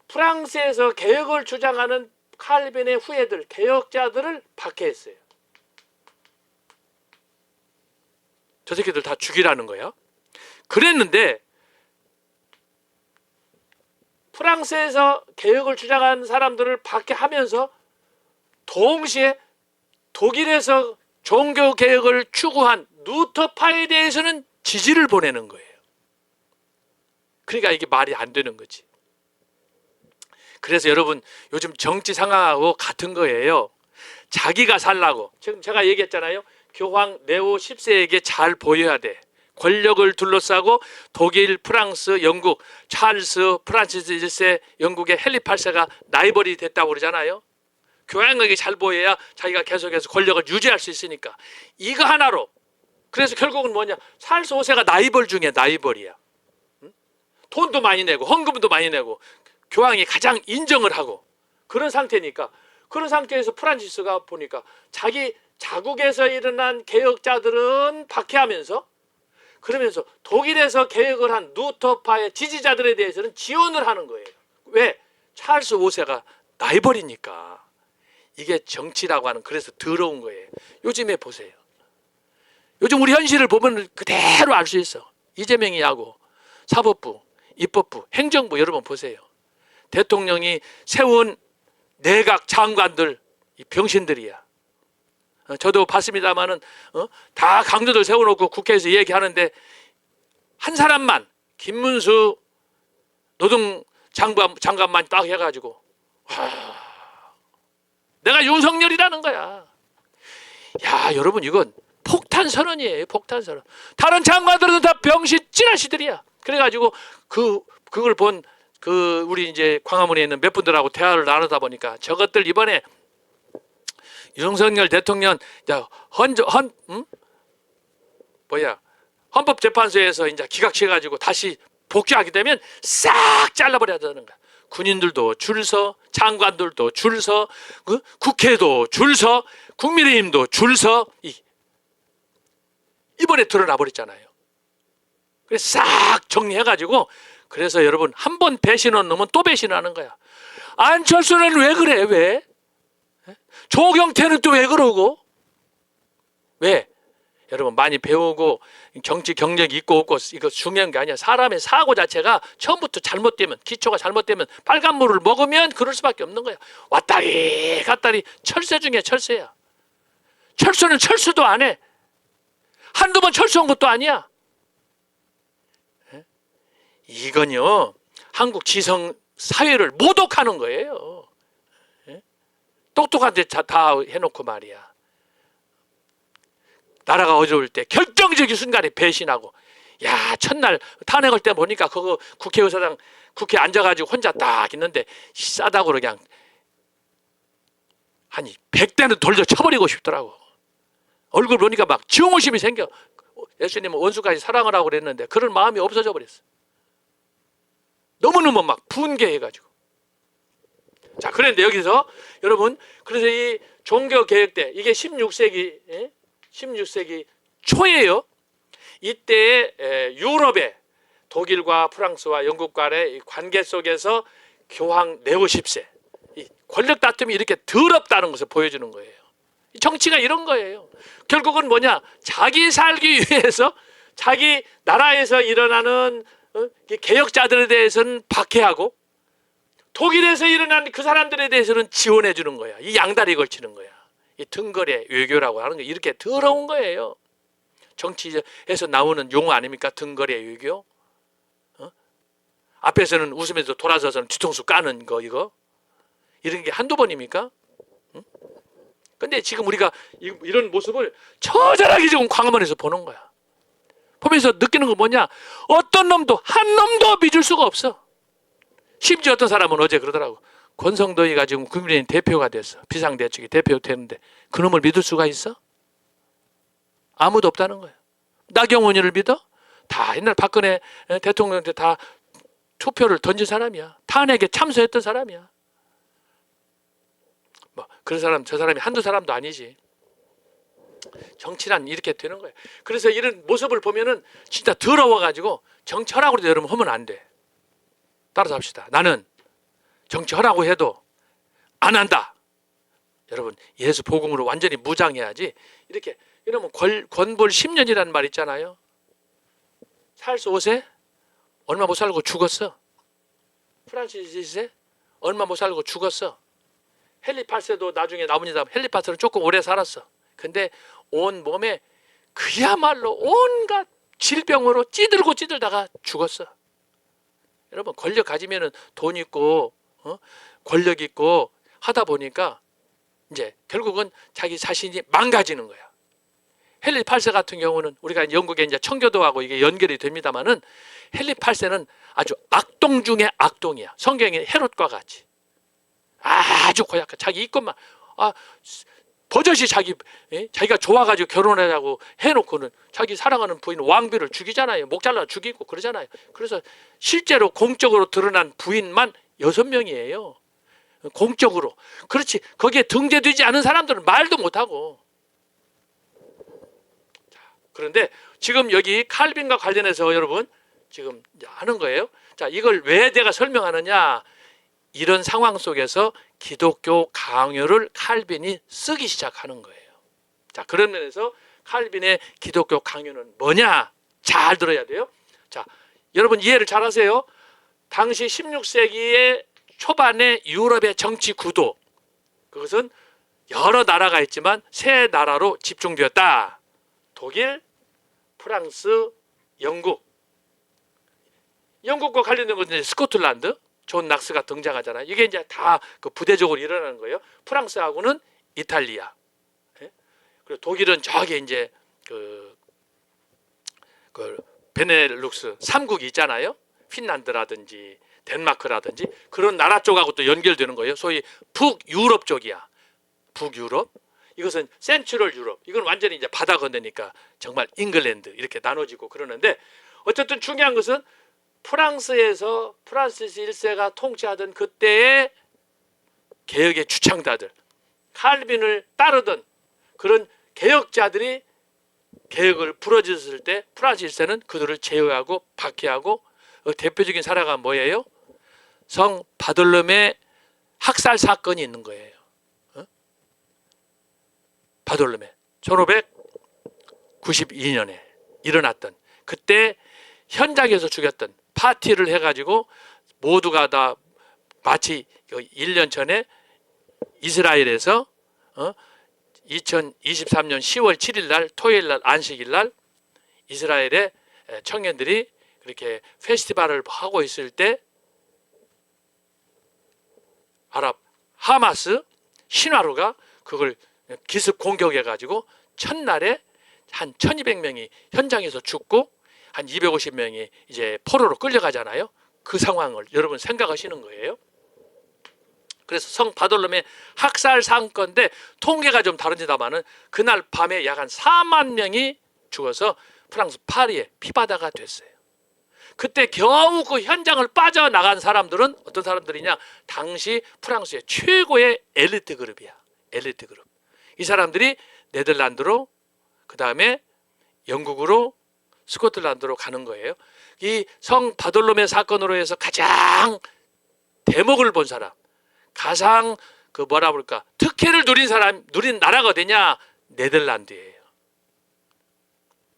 프랑스에서 개혁을 주장하는 칼빈의 후예들, 개혁자들을 박해했어요. 저 새끼들 다 죽이라는 거야. 그랬는데 프랑스에서 개혁을 주장하는 사람들을 박해하면서 동시에 독일에서 종교 개혁을 추구한 루터파에 대해서는 지지를 보내는 거예요. 그러니까 이게 말이 안 되는 거지. 그래서 여러분 요즘 정치 상황하고 같은 거예요. 자기가 살라고. 지금 제가 얘기했잖아요. 교황 네오 10세에게 잘 보여야 돼. 권력을 둘러싸고 독일, 프랑스, 영국, 찰스, 프란시스 1세, 영국의 헨리 8세가 라이벌이 됐다고 그러잖아요. 교황에게 잘 보여야 자기가 계속해서 권력을 유지할 수 있으니까. 이거 하나로. 그래서 결국은 뭐냐. 찰스 5세가 라이벌 중에 라이벌이야. 돈도 많이 내고 헌금도 많이 내고 교황이 가장 인정을 하고 그런 상태니까, 그런 상태에서 프란시스가 보니까 자기 자국에서 일어난 개혁자들은 박해하면서, 그러면서 독일에서 개혁을 한 루터파의 지지자들에 대해서는 지원을 하는 거예요. 왜? 찰스 5세가 라이벌이니까. 이게 정치라고 하는, 그래서 더러운 거예요. 요즘에 보세요. 요즘 우리 현실을 보면 그대로 알 수 있어. 이재명이 하고 사법부, 입법부, 행정부 여러분 보세요. 대통령이 세운 내각 장관들 이 병신들이야. 저도 봤습니다마는 다 강조들 세워놓고 국회에서 얘기하는데 한 사람만 김문수 노동장관만 딱 해가지고 내가 윤석열이라는 거야. 야 여러분 이건 폭탄 선언이에요. 폭탄 선언. 다른 장관들은 다 병신 찌라시들이야. 그래가지고 그걸 본 우리 이제 광화문에 있는 몇 분들하고 대화를 나누다 보니까 저것들 이번에 윤석열 대통령 헌법재판소에서 이제 기각해가지고 다시 복귀하게 되면 싹 잘라버려야 되는 거야. 군인들도 줄 서, 장관들도 줄 서, 국회도 줄 서, 국민의힘도 줄 서. 이번에 드러나 버렸잖아요. 그래서 싹 정리해가지고, 그래서 여러분 한 번 배신한 놈은 또 배신하는 거야. 안철수는 왜 그래? 왜? 조경태는 또 왜 그러고? 왜? 여러분 많이 배우고 정치 경력이 있고 없고 이거 중요한 게 아니야. 사람의 사고 자체가 처음부터 잘못되면, 기초가 잘못되면 빨간물을 먹으면 그럴 수밖에 없는 거야. 왔다리 갔다리 철새 중에 철새야. 철수는 철수도 안 해. 한두 번 철수한 것도 아니야. 이건요 한국 지성 사회를 모독하는 거예요. 똑똑한데 다 해놓고 말이야. 나라가 어려울 때 결정적인 순간에 배신하고, 야 첫날 탄핵할 때 보니까 그거 국회의사당 국회 앉아가지고 혼자 딱 있는데 싸다고 그냥 한 100대는 돌려 쳐버리고 싶더라고. 얼굴 보니까 막 증오심이 생겨. 예수님은 원수까지 사랑을 하고 그랬는데 그런 마음이 없어져 버렸어. 너무너무 막 분개해가지고. 자, 그런데 여기서 여러분, 그래서 이 종교개혁 때 이게 16세기 초예요. 이때 유럽의 독일과 프랑스와 영국 간의 관계 속에서 교황 네오 10세 이 권력 다툼이 이렇게 더럽다는 것을 보여주는 거예요. 정치가 이런 거예요. 결국은 뭐냐? 자기 살기 위해서 자기 나라에서 일어나는 개혁자들에 대해서는 박해하고 독일에서 일어난 그 사람들에 대해서는 지원해 주는 거야. 이 양다리 걸치는 거야. 이 등거래 외교라고 하는 게 이렇게 더러운 거예요. 정치에서 나오는 용어 아닙니까? 등거래 외교. 앞에서는 웃으면서 돌아서서는 뒤통수 까는 거 이거. 이런 게 한두 번입니까? 근데 지금 우리가 이런 모습을 처절하게 지금 광화문에서 보는 거야. 보면서 느끼는 건 뭐냐? 어떤 놈도 한 놈도 믿을 수가 없어. 심지어 어떤 사람은 어제 그러더라고. 권성도이가 지금 국민의힘 대표가 됐어. 비상대책위 대표 되는데 그 놈을 믿을 수가 있어? 아무도 없다는 거야. 나경원이를 믿어? 다 옛날 박근혜 대통령한테 다 투표를 던진 사람이야. 탄핵에 참여했던 사람이야. 뭐 그런 사람 저 사람이 한두 사람도 아니지. 정치란 이렇게 되는 거예요. 그래서 이런 모습을 보면은 진짜 더러워가지고 정치하라고 해도 여러분 하면 안 돼. 따라서 합시다. 나는 정치하라고 해도 안 한다. 여러분, 예수 복음으로 완전히 무장해야지. 이렇게 이러면 권볼 10년이라는 말 있잖아요. 찰스 5세 얼마 못 살고 죽었어. 프란시스 2세 얼마 못 살고 죽었어. 헨리 8세도 나중에 나옵니다. 헨리 8세는 조금 오래 살았어. 근데 온 몸에 그야말로 온갖 질병으로 찌들다가 죽었어. 여러분, 권력 가지면은 돈 있고 권력 있고 하다 보니까 이제 결국은 자기 자신이 망가지는 거야. 헨리 8세 같은 경우는 우리가 영국에 이제 청교도하고 이게 연결이 됩니다만은 헨리 8세는 아주 악동 중에 악동이야. 성경의 헤롯과 같이 아주 고약한 자기 이것만 버젓이 자기가 좋아가지고 결혼하자고 해놓고는 자기 사랑하는 부인 왕비를 죽이잖아요. 목 잘라 죽이고 그러잖아요. 그래서 실제로 공적으로 드러난 부인만 6명이에요. 공적으로. 그렇지. 거기에 등재되지 않은 사람들은 말도 못하고. 그런데 지금 여기 칼빈과 관련해서 여러분 지금 하는 거예요. 자, 이걸 왜 내가 설명하느냐? 이런 상황 속에서 기독교 강요를 칼빈이 쓰기 시작하는 거예요. 자, 그런 면에서 칼빈의 기독교 강요는 뭐냐? 잘 들어야 돼요. 자, 여러분 이해를 잘 하세요. 당시 16세기의 초반의 유럽의 정치 구도, 그것은 여러 나라가 있지만 세 나라로 집중되었다. 독일, 프랑스, 영국. 영국과 관련된 것은 스코틀랜드, 존 낙스가 등장하잖아요. 이게 이제 다 그 부대적으로 일어나는 거예요. 프랑스하고는 이탈리아, 그리고 독일은 저기 이제 그 베네룩스 3국이 있잖아요. 핀란드라든지 덴마크라든지 그런 나라 쪽하고 또 연결되는 거예요. 소위 북유럽 쪽이야. 북유럽. 이것은 센트럴 유럽. 이건 완전히 이제 바다 건너니까 정말 잉글랜드 이렇게 나눠지고 그러는데, 어쨌든 중요한 것은 프랑스에서 프란시스 1세가 통치하던 그때의 개혁의 주창자들, 칼빈을 따르던 그런 개혁자들이 개혁을 부러졌을 때 프란시스 1세는 그들을 제어하고 박해하고, 대표적인 사례가 뭐예요? 성 바돌롬의 학살 사건이 있는 거예요. 바돌롬의 1592년에 일어났던, 그때 현장에서 죽였던, 파티를 해가지고 모두가 다 마치 1년 전에 이스라엘에서 2023년 10월 7일 날 토요일 날 안식일 날 이스라엘의 청년들이 그렇게 페스티벌을 하고 있을 때 아랍 하마스 신화루가 그걸 기습 공격해 가지고 첫날에 한 1200명이 현장에서 죽고 한 250명이 이제 포로로 끌려가잖아요. 그 상황을 여러분 생각하시는 거예요. 그래서 성 바돌롬의 학살 사건인데 통계가 좀 다릅니다만은 그날 밤에 약 한 4만 명이 죽어서 프랑스 파리에 피바다가 됐어요. 그때 겨우 그 현장을 빠져나간 사람들은 어떤 사람들이냐? 당시 프랑스의 최고의 엘리트 그룹이야. 엘리트 그룹. 이 사람들이 네덜란드로, 그 다음에 영국으로, 스코틀랜드로 가는 거예요. 이 성 바돌롬의 사건으로 해서 가장 대목을 본 사람, 가장 그 뭐라 그럴까, 특혜를 누린 나라가 어디냐? 네덜란드예요.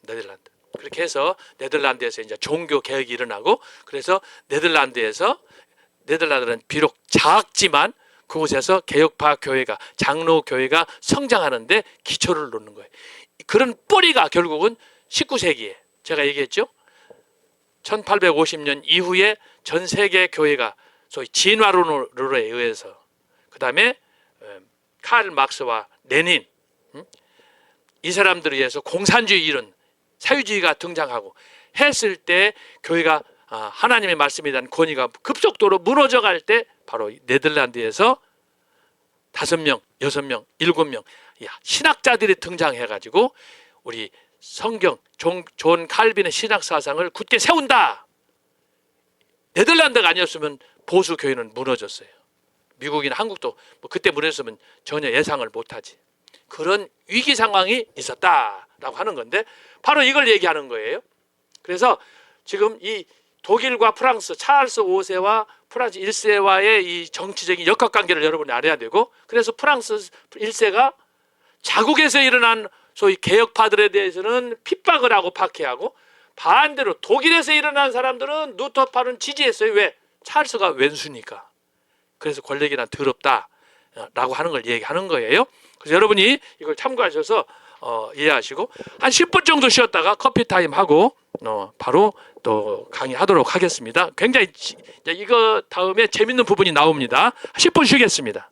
네덜란드. 그렇게 해서 네덜란드에서 이제 종교 개혁이 일어나고, 그래서 네덜란드는 비록 작지만 그곳에서 개혁파 교회가, 장로 교회가 성장하는데 기초를 놓는 거예요. 그런 뿌리가 결국은 19세기에 제가 얘기했죠. 1850년 이후에 전 세계 교회가 소위 진화론에 의해서, 그 다음에 칼 막스와 레닌, 이 사람들에 의해서 공산주의 이론, 사회주의가 등장하고 했을 때 교회가 하나님의 말씀에 대한 권위가 급속도로 무너져갈 때 바로 네덜란드에서 5명, 6명, 7명 신학자들이 등장해가지고 우리 성경, 존 칼빈의 신학 사상을 굳게 세운다. 네덜란드가 아니었으면 보수 교회는 무너졌어요. 미국이나 한국도 뭐 그때 무너졌으면 전혀 예상을 못하지. 그런 위기 상황이 있었다라고 하는 건데 바로 이걸 얘기하는 거예요. 그래서 지금 이 독일과 프랑스 찰스 5세와 프랑스 1세와의 이 정치적인 역학관계를 여러분이 알아야 되고, 그래서 프랑스 1세가 자국에서 일어난 소위 개혁파들에 대해서는 핍박을 하고 박해하고, 반대로 독일에서 일어난 사람들은 루터파는 지지했어요. 왜? 찰스가 왼수니까. 그래서 권력이란 더럽다라고 하는 걸 얘기하는 거예요. 그래서 여러분이 이걸 참고하셔서 이해하시고, 한 10분 정도 쉬었다가 커피 타임 하고 바로 또 강의하도록 하겠습니다. 굉장히 이거 다음에 재밌는 부분이 나옵니다. 10분 쉬겠습니다.